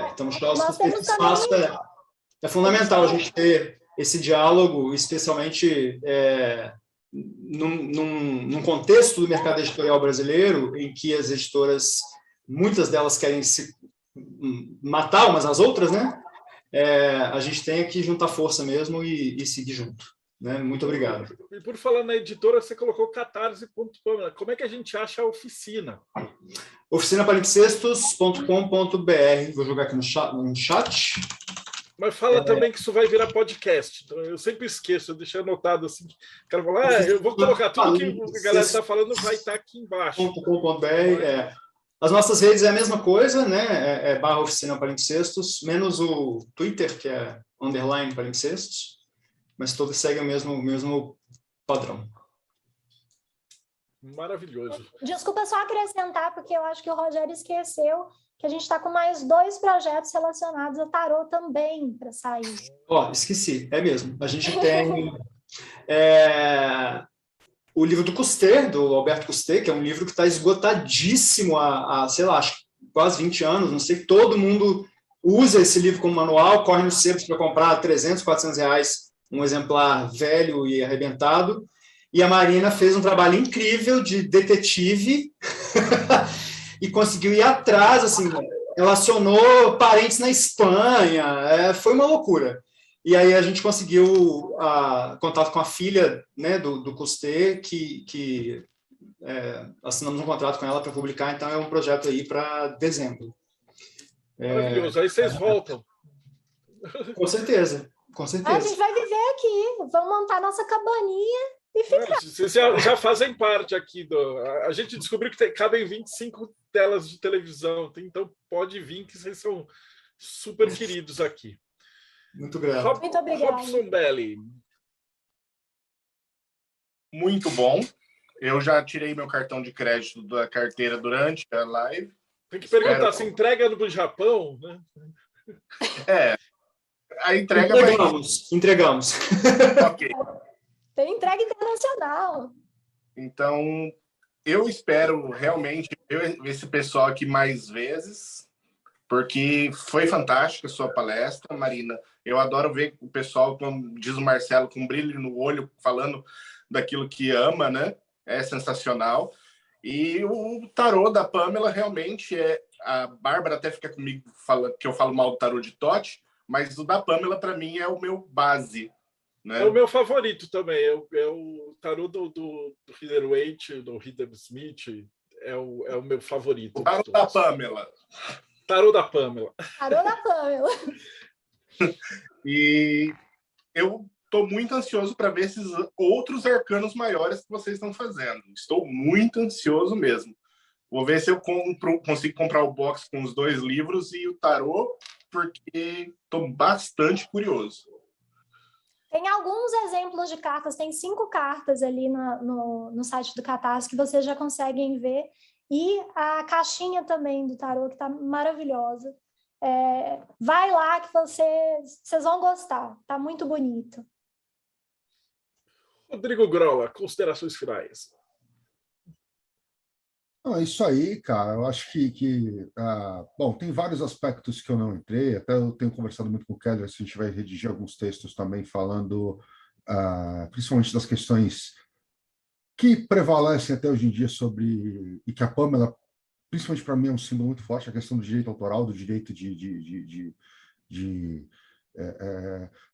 estamos próximos. Esse espaço é fundamental a gente ter esse diálogo, especialmente num contexto do mercado editorial brasileiro, em que as editoras, muitas delas querem se matar umas às outras, né? A gente tem que juntar força mesmo e seguir junto. Né? Muito obrigado. E por falar na editora, você colocou catarse.com. Como é que a gente acha a oficina? oficinapalimpsestos.com.br. Vou jogar aqui no chat. Mas fala também que isso vai virar podcast. Então, eu sempre esqueço, eu deixei anotado assim. O cara fala, eu vou colocar tudo que a galera está falando, vai estar aqui embaixo. .com.br. As nossas redes é a mesma coisa, né? / Oficina Palimpsestos, menos o Twitter, que é _ Palimpsestos, mas todos seguem o mesmo padrão. Maravilhoso. Desculpa só acrescentar, porque eu acho que o Rogério esqueceu que a gente está com mais 2 projetos relacionados a tarô também para sair. Esqueci, é mesmo. A gente tem o livro do Cousteau, do Alberto Cousteau, que é um livro que está esgotadíssimo há, sei lá, acho, quase 20 anos. Não sei, todo mundo usa esse livro como manual, corre nos sebos para comprar 300, 400 reais um exemplar velho e arrebentado. E a Marina fez um trabalho incrível de detetive e conseguiu ir atrás, assim, relacionou parentes na Espanha, foi uma loucura. E aí a gente conseguiu contato com a filha, né, do Cousteau, que assinamos um contrato com ela para publicar, então é um projeto aí para dezembro. Maravilhoso, aí vocês voltam. Com certeza, com certeza. A gente vai viver aqui, vamos montar nossa cabaninha e ficar. Vocês já fazem parte aqui a gente descobriu que cabem 25 telas de televisão, então pode vir que vocês são super queridos aqui. Muito grato. Muito obrigada. Robson Belli. Muito bom. Eu já tirei meu cartão de crédito da carteira durante a live. Tem que perguntar se entrega no Japão, né? A entrega Entregamos. Ok. Tem entrega internacional. Então, eu espero realmente ver esse pessoal aqui mais vezes, porque foi fantástica a sua palestra, Marina. Eu adoro ver o pessoal, como diz o Marcelo, com brilho no olho, falando daquilo que ama, né? É sensacional. E o tarô da Pamela realmente a Bárbara até fica comigo falando que eu falo mal do tarô de Totti, mas o da Pamela, para mim, é o meu base. Né? É o meu favorito também. É o tarô do Rider-Waite, do Rider-Smith. É o meu favorito. O tarô da Pamela. Tarô da Pamela. Tarô da Pamela. E eu estou muito ansioso para ver esses outros arcanos maiores que vocês estão fazendo. Estou muito ansioso mesmo. Vou ver se eu consigo comprar o box com os 2 livros e o tarô, porque estou bastante curioso. Tem alguns exemplos de cartas, tem 5 cartas ali no site do Catarse que vocês já conseguem ver, e a caixinha também do tarô, que está maravilhosa. Vai lá que vocês vão gostar, tá muito bonito. Rodrigo Grola, considerações finais. É isso aí, cara. Eu acho bom, tem vários aspectos que eu não entrei, até eu tenho conversado muito com o Keller, a gente vai redigir alguns textos também falando principalmente das questões que prevalecem até hoje em dia e que a Pamela, principalmente para mim, é um símbolo muito forte, a questão do direito autoral, do direito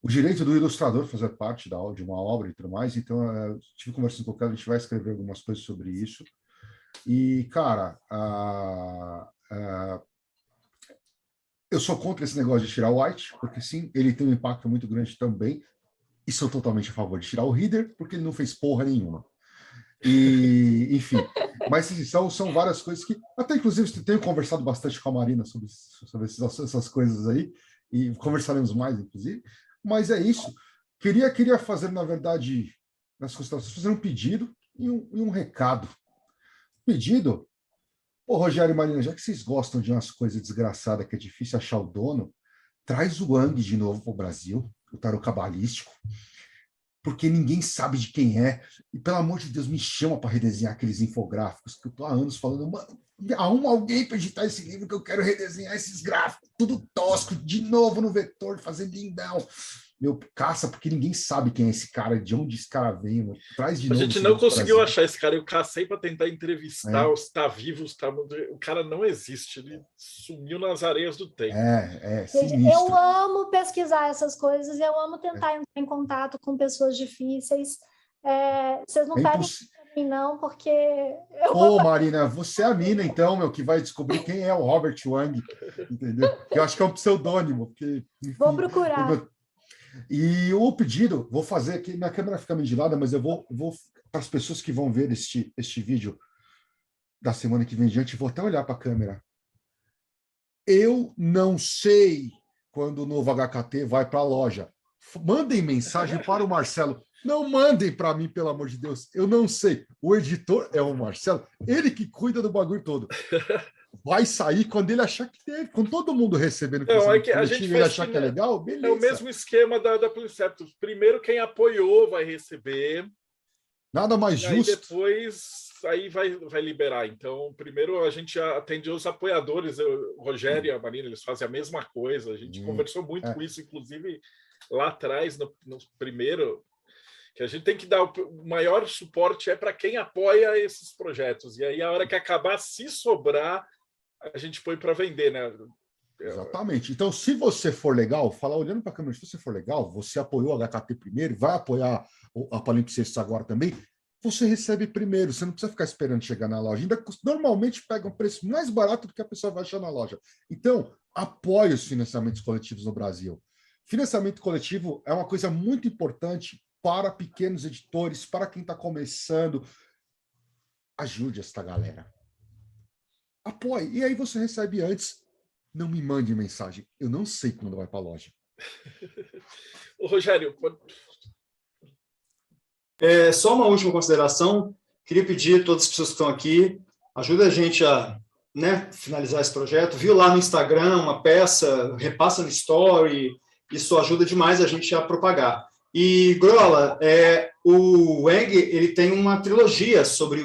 o direito do ilustrador fazer parte de uma obra e tudo mais. Então, eu estive conversando com o Keller, a gente vai escrever algumas coisas sobre isso. E, cara, eu sou contra esse negócio de tirar o White, porque, sim, ele tem um impacto muito grande também, e sou totalmente a favor de tirar o Reader, porque ele não fez porra nenhuma. E, enfim, mas são várias coisas que, até inclusive, tenho conversado bastante com a Marina sobre essas coisas aí, e conversaremos mais, inclusive, mas é isso. Queria fazer, na verdade, nas considerações, fazer um pedido e um recado. Pedido, Rogério e Marina, já que vocês gostam de umas coisas desgraçadas que é difícil achar o dono, traz o Wang de novo para o Brasil, o tarô cabalístico, porque ninguém sabe de quem é. E, pelo amor de Deus, me chama para redesenhar aqueles infográficos, que eu estou há anos falando, mano, arruma alguém para editar esse livro que eu quero redesenhar esses gráficos, tudo tosco, de novo no vetor, fazendo lindão. Meu, caça, porque ninguém sabe quem é esse cara, de onde esse cara vem. Traz de novo. A gente não conseguiu achar esse cara. Eu cacei para tentar entrevistar, se está vivo, se tá... O cara não existe. Ele sumiu nas areias do tempo. Sinistro. Eu amo pesquisar essas coisas, eu amo tentar entrar em contato com pessoas difíceis. Vocês não pedem para mim, não, porque... Marina, você é a mina, então, meu, que vai descobrir quem é o Robert Wang, entendeu? Eu acho que é um pseudônimo. Porque, enfim, vou procurar. E o pedido, vou fazer aqui, minha câmera fica meio de lado, mas eu vou para as pessoas que vão ver este vídeo da semana que vem em diante, vou até olhar para a câmera. Eu não sei quando o novo HKT vai para a loja. Mandem mensagem para o Marcelo. Não mandem para mim, pelo amor de Deus. Eu não sei. O editor é o Marcelo, ele que cuida do bagulho todo. Vai sair quando ele achar que teve, com todo mundo recebendo. Não, que a gente ele achar que é legal, beleza. É o mesmo esquema da Polyceptus. Primeiro, quem apoiou vai receber. Nada mais justo. Aí depois vai liberar. Então, primeiro a gente atende os apoiadores. O Rogério e a Marina, eles fazem a mesma coisa. A gente conversou muito com isso, inclusive lá atrás, no primeiro, que a gente tem que dar o maior suporte para quem apoia esses projetos. E aí, a hora que acabar, se sobrar, a gente põe para vender, né? Exatamente. Então, se você for legal, falar olhando para a câmera, se você for legal, você apoiou a HKT primeiro, vai apoiar a Palimpsestos agora também, você recebe primeiro, você não precisa ficar esperando chegar na loja. Ainda normalmente pega um preço mais barato do que a pessoa vai achar na loja. Então, apoie os financiamentos coletivos no Brasil. Financiamento coletivo é uma coisa muito importante para pequenos editores, para quem está começando. Ajude esta galera. Apoie. E aí você recebe antes. Não me mande mensagem. Eu não sei quando vai para a loja. Ô, Rogério, só uma última consideração. Queria pedir a todas as pessoas que estão aqui, ajuda a gente a finalizar esse projeto. Viu lá no Instagram uma peça, repassa no story. Isso ajuda demais a gente a propagar. E, Grola, o Wang, ele tem uma trilogia sobre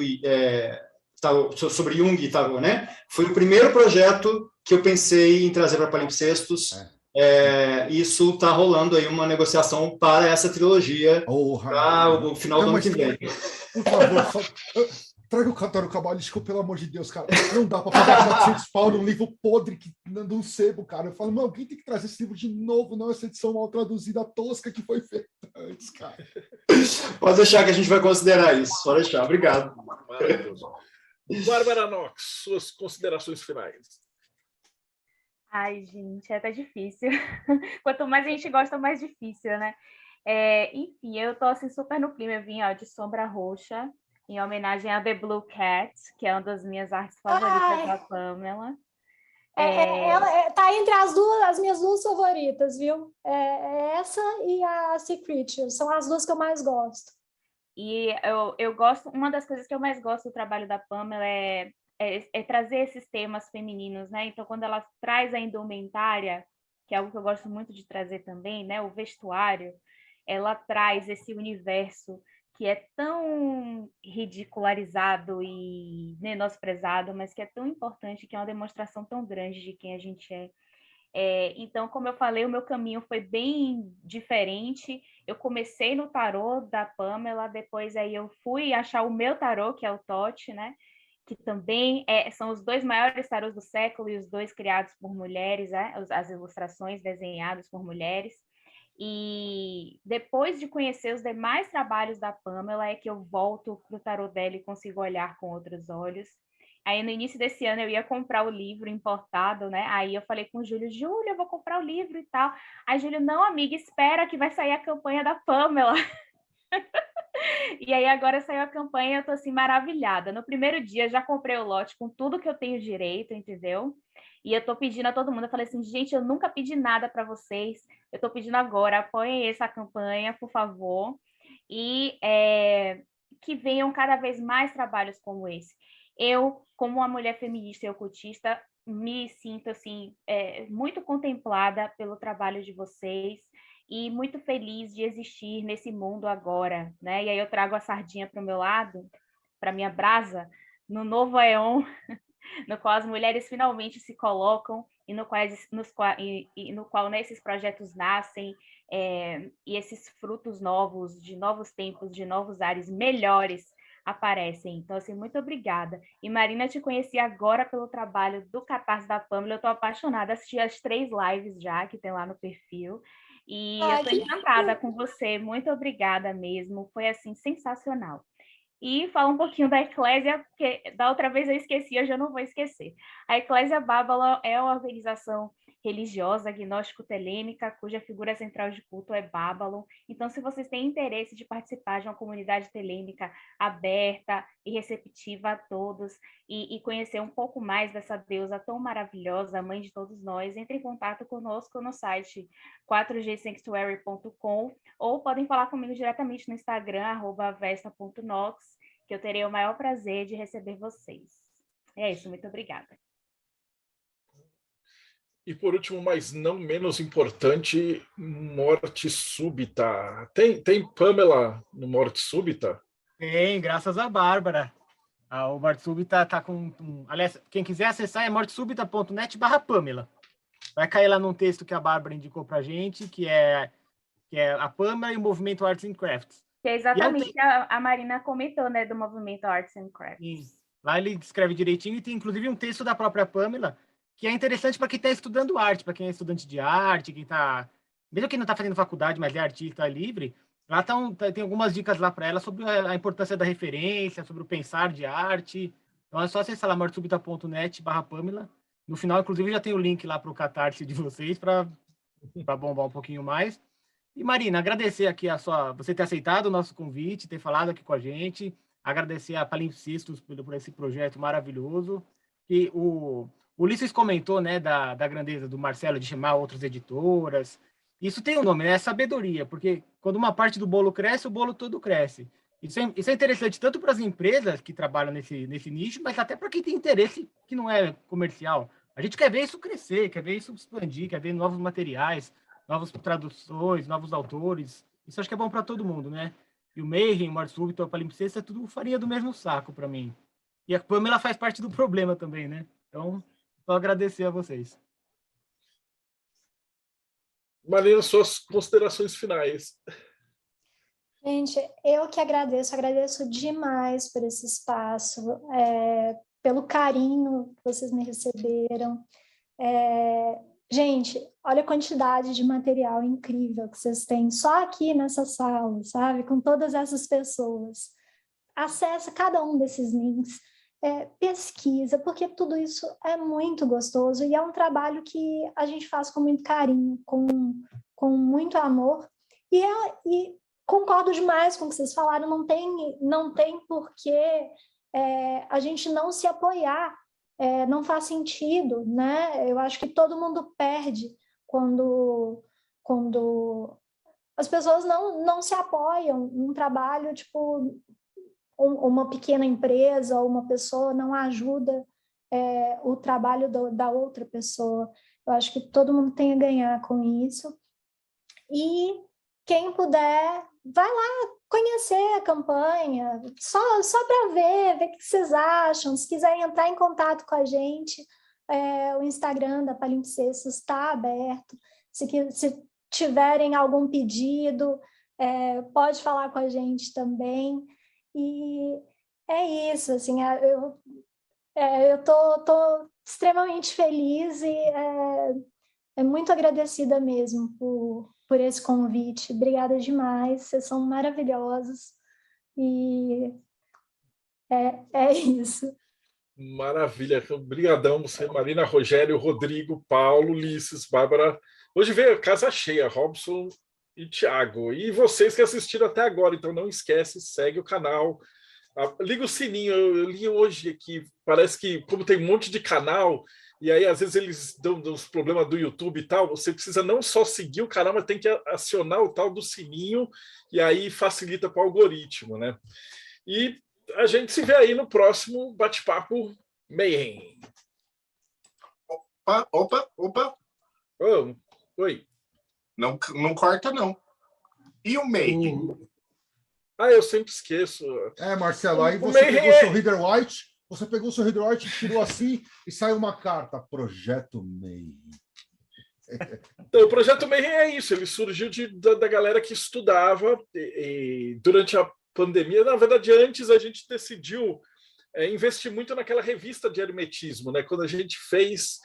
Jung e tarô, né? Foi o primeiro projeto que eu pensei em trazer para Palimpsestos. Isso está rolando aí uma negociação para essa trilogia para o final do ano que vem. Por favor, traga o Tarô Cabalístico, pelo amor de Deus, cara. Não dá para pagar 400 pau num livro podre de um sebo, cara. Eu falo, alguém tem que trazer esse livro de novo, não essa edição mal traduzida tosca que foi feita antes, cara. Pode deixar que a gente vai considerar isso. Pode deixar. Obrigado. Bárbara Knox, suas considerações finais. Ai, gente, é até difícil. Quanto mais a gente gosta, mais difícil, né? Enfim, eu tô assim, super no clima. Eu vim de sombra roxa, em homenagem a The Blue Cat, que é uma das minhas artes favoritas da Pamela. Ela tá entre as minhas duas favoritas, viu? Essa e a Sea Creature, são as duas que eu mais gosto. E eu gosto, uma das coisas que eu mais gosto do trabalho da Pamela é trazer esses temas femininos, né? Então, quando ela traz a indumentária, que é algo que eu gosto muito de trazer também, né? O vestuário, ela traz esse universo que é tão ridicularizado e menosprezado, mas que é tão importante, que é uma demonstração tão grande de quem a gente é. Então, como eu falei, o meu caminho foi bem diferente. Eu comecei no tarô da Pamela, depois aí eu fui achar o meu tarô, que é o Tote, né? Que também são os dois maiores tarôs do século e os dois criados por mulheres, as ilustrações desenhadas por mulheres. E depois de conhecer os demais trabalhos da Pamela, é que eu volto para o tarô dela e consigo olhar com outros olhos. Aí, no início desse ano, eu ia comprar o livro importado, né? Aí eu falei com o Júlio, eu vou comprar o livro e tal. Aí, Júlio, não, amiga, espera que vai sair a campanha da Pamela. E aí, agora saiu a campanha, eu tô, assim, maravilhada. No primeiro dia, já comprei o lote com tudo que eu tenho direito, entendeu? E eu tô pedindo a todo mundo, eu falei assim, gente, eu nunca pedi nada para vocês, eu tô pedindo agora, apoiem essa campanha, por favor. E que venham cada vez mais trabalhos como esse. Eu, como uma mulher feminista e ocultista, me sinto assim muito contemplada pelo trabalho de vocês e muito feliz de existir nesse mundo agora, né? E aí eu trago a sardinha para o meu lado, para minha brasa, no novo Aeon, no qual as mulheres finalmente se colocam e no qual né, esses projetos nascem e esses frutos novos, de novos tempos, de novos ares melhores aparecem. Então, assim, muito obrigada. E, Marina, eu te conheci agora pelo trabalho do Catarse da Pamela. Eu estou apaixonada, assisti as 3 lives já que tem lá no perfil. E eu estou encantada com você. Muito obrigada mesmo. Foi, assim, sensacional. E falar um pouquinho da Eclésia, porque da outra vez eu esqueci, hoje eu não vou esquecer. A Eclésia Babylon é uma organização religiosa gnóstico-telêmica, cuja figura central de culto é Babylon. Então, se vocês têm interesse de participar de uma comunidade telêmica aberta e receptiva a todos, e conhecer um pouco mais dessa deusa tão maravilhosa, mãe de todos nós, entre em contato conosco no site 4gsanctuary.com ou podem falar comigo diretamente no Instagram, @vesta.nox, que eu terei o maior prazer de receber vocês. É isso, muito obrigada. E por último, mas não menos importante, morte súbita. Tem Pamela no Morte Súbita? Tem, graças a Bárbara. O Morte Súbita tá com... aliás, quem quiser acessar é mortesubita.net/Pamela. Vai cair lá num texto que a Bárbara indicou pra gente, que é a Pamela e o movimento Arts and Crafts. Que é exatamente a Marina comentou, né, do movimento Arts and Crafts. Sim. Lá ele descreve direitinho e tem inclusive um texto da própria Pamela, que é interessante para quem está estudando arte, para quem é estudante de arte, quem está... mesmo quem não está fazendo faculdade, mas é artista livre, lá tem algumas dicas lá para ela sobre a importância da referência, sobre o pensar de arte. Então é só acessar lá mortesubita.net/Pamela. No final, inclusive, já tem o link lá para o Catarse de vocês, para bombar um pouquinho mais. E, Marina, agradecer aqui você ter aceitado o nosso convite, ter falado aqui com a gente, agradecer a Palimpsestos por esse projeto maravilhoso. E o Ulisses comentou, né, da grandeza do Marcelo de chamar outras editoras. Isso tem um nome, né? É sabedoria, porque quando uma parte do bolo cresce, o bolo todo cresce. Isso é interessante tanto para as empresas que trabalham nesse nicho, mas até para quem tem interesse que não é comercial. A gente quer ver isso crescer, quer ver isso expandir, quer ver novos materiais, novas traduções, novos autores. Isso acho que é bom para todo mundo, né? E o Mayhem, o Morte Súbita, o Palimpsesta, é tudo farinha do mesmo saco para mim. E a Pamela faz parte do problema também, né? Então, só agradecer a vocês. Marina, suas considerações finais. Gente, eu que agradeço demais por esse espaço, pelo carinho que vocês me receberam. Gente, olha a quantidade de material incrível que vocês têm só aqui nessa sala, sabe? Com todas essas pessoas. Acessa cada um desses links, pesquisa, porque tudo isso é muito gostoso e é um trabalho que a gente faz com muito carinho, com muito amor. E concordo demais com o que vocês falaram, não tem por que a gente não se apoiar, não faz sentido, né? Eu acho que todo mundo perde quando as pessoas não se apoiam num trabalho, tipo, uma pequena empresa ou uma pessoa não ajuda o trabalho da outra pessoa. Eu acho que todo mundo tem a ganhar com isso. E quem puder, vai lá conhecer a campanha, só para ver o que vocês acham. Se quiserem entrar em contato com a gente, o Instagram da Palimpsestos está aberto. Se tiverem algum pedido, pode falar com a gente também. E é isso, assim, eu tô extremamente feliz e muito agradecida mesmo por esse convite. Obrigada demais, vocês são maravilhosos. E é isso. Maravilha, obrigadão você, Marina, Rogério, Rodrigo, Paulo, Ulisses, Bárbara. Hoje veio a casa cheia, Robson e Thiago. E vocês que assistiram até agora, então não esquece, segue o canal, liga o sininho. Eu li hoje aqui, parece que como tem um monte de canal, e aí às vezes eles dão os problemas do YouTube e tal, você precisa não só seguir o canal, mas tem que acionar o tal do sininho, e aí facilita para o algoritmo, né? E a gente se vê aí no próximo Bate-Papo Mayhem. Opa. Oh, oi. Não corta, não. E o Mayhem? Eu sempre esqueço. Marcelo, aí você pegou seu Reader White, e tirou assim e saiu uma carta. Projeto Mayhem. Então, o Projeto Mayhem é isso, ele surgiu da galera que estudava durante a pandemia. Na verdade, antes a gente decidiu investir muito naquela revista de hermetismo, né? Quando a gente fez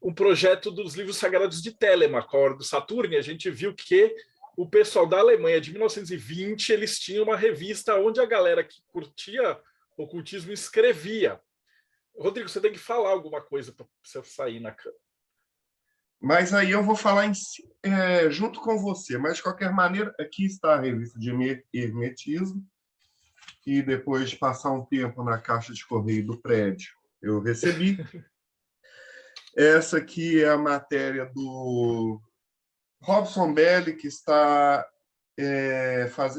um projeto dos livros sagrados de Telemaco, a Hora do Saturno, a gente viu que o pessoal da Alemanha de 1920, eles tinham uma revista onde a galera que curtia ocultismo escrevia. Rodrigo, você tem que falar alguma coisa para você sair na câmera. Mas aí eu vou falar junto com você. Mas, de qualquer maneira, aqui está a revista de hermetismo. E depois de passar um tempo na caixa de correio do prédio, eu recebi. Essa aqui é a matéria do Robson Belli, que está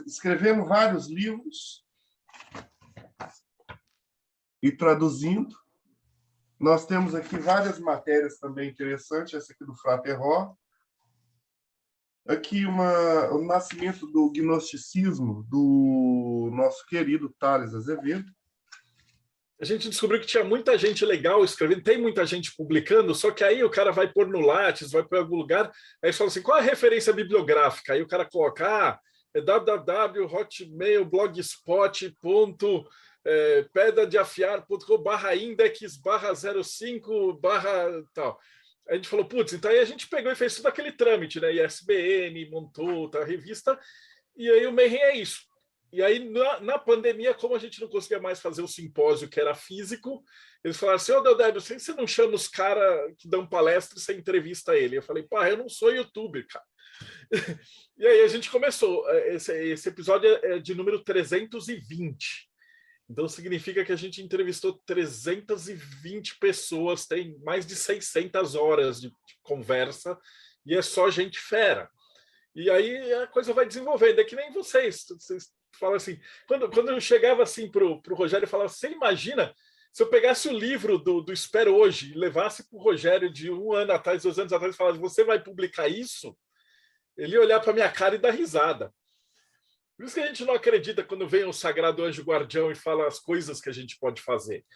escrevendo vários livros e traduzindo. Nós temos aqui várias matérias também interessantes, essa aqui do Frater Ró. Aqui o nascimento do gnosticismo do nosso querido Tales Azevedo. A gente descobriu que tinha muita gente legal escrevendo, tem muita gente publicando, só que aí o cara vai pôr no Lattes, vai pôr em algum lugar, aí fala assim, qual é a referência bibliográfica? Aí o cara coloca, www.pedradeafiar.com/index/05/tal. A gente falou, putz, então aí a gente pegou e fez tudo aquele trâmite, né? ISBN, montou a revista, e aí o Mayhem é isso. E aí, na pandemia, como a gente não conseguia mais fazer o simpósio, que era físico, eles falaram assim, Deodébio, você não chama os caras que dão palestra e você entrevista ele? Eu falei, eu não sou youtuber, cara. E aí a gente começou. Esse episódio é de número 320. Então, significa que a gente entrevistou 320 pessoas, tem mais de 600 horas de conversa, e é só gente fera. E aí a coisa vai desenvolvendo. É que nem vocês falam assim, quando eu chegava assim para o Rogério, eu falava, você imagina se eu pegasse o livro do Espero Hoje e levasse para o Rogério de 1 ano atrás, 2 anos atrás, e falasse, você vai publicar isso? Ele ia olhar para minha cara e dar risada. Por isso que a gente não acredita quando vem o Sagrado Anjo Guardião e fala as coisas que a gente pode fazer.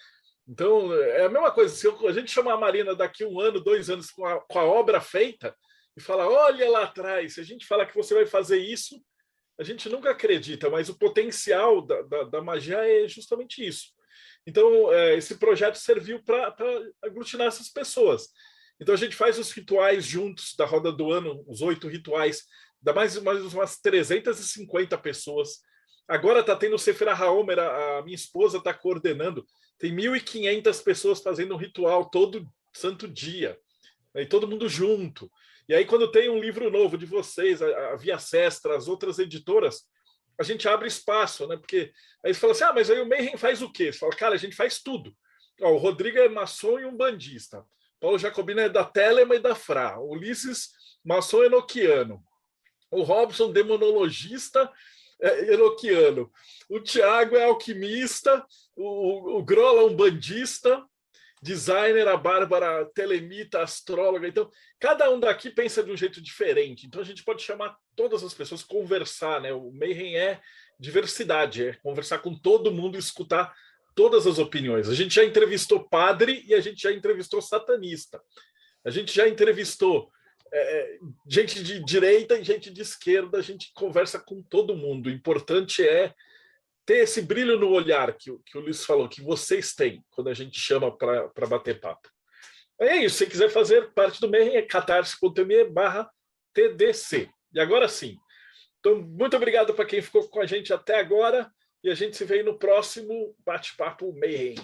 Então, é a mesma coisa. Se a gente chamar a Marina daqui 1 ano, 2 anos com a obra feita e falar, olha lá atrás, se a gente fala que você vai fazer isso, a gente nunca acredita, mas o potencial da magia é justamente isso. Então, esse projeto serviu para aglutinar essas pessoas. Então, a gente faz os rituais juntos da Roda do Ano, os 8 rituais, dá mais umas 350 pessoas. Agora está tendo o Sefer HaOmer, a minha esposa está coordenando. Tem 1.500 pessoas fazendo um ritual todo santo dia. E todo mundo junto. E aí, quando tem um livro novo de vocês, a Via Sestra, as outras editoras, a gente abre espaço, né? Porque aí você fala assim, mas aí o Mayhem faz o quê? Você fala, cara, a gente faz tudo. Ó, o Rodrigo é maçom e um bandista. Paulo Jacobino é da Telema e da Fra. O Ulisses, maçom enoquiano. O Robson, demonologista enoquiano. O Tiago é alquimista. O Grola, um bandista. Designer, a Bárbara, telemita, astróloga. Então, cada um daqui pensa de um jeito diferente. Então, a gente pode chamar todas as pessoas, conversar, né? O Mayhem é diversidade, é conversar com todo mundo, escutar todas as opiniões. A gente já entrevistou padre e a gente já entrevistou satanista. A gente já entrevistou gente de direita e gente de esquerda. A gente conversa com todo mundo. O importante é ter esse brilho no olhar que o Luiz falou, que vocês têm quando a gente chama para bater papo. É isso. Se quiser fazer parte do Mayhem, é catarse.me/TDC. E agora sim. Então, muito obrigado para quem ficou com a gente até agora. E a gente se vê no próximo Bate-Papo Mayhem.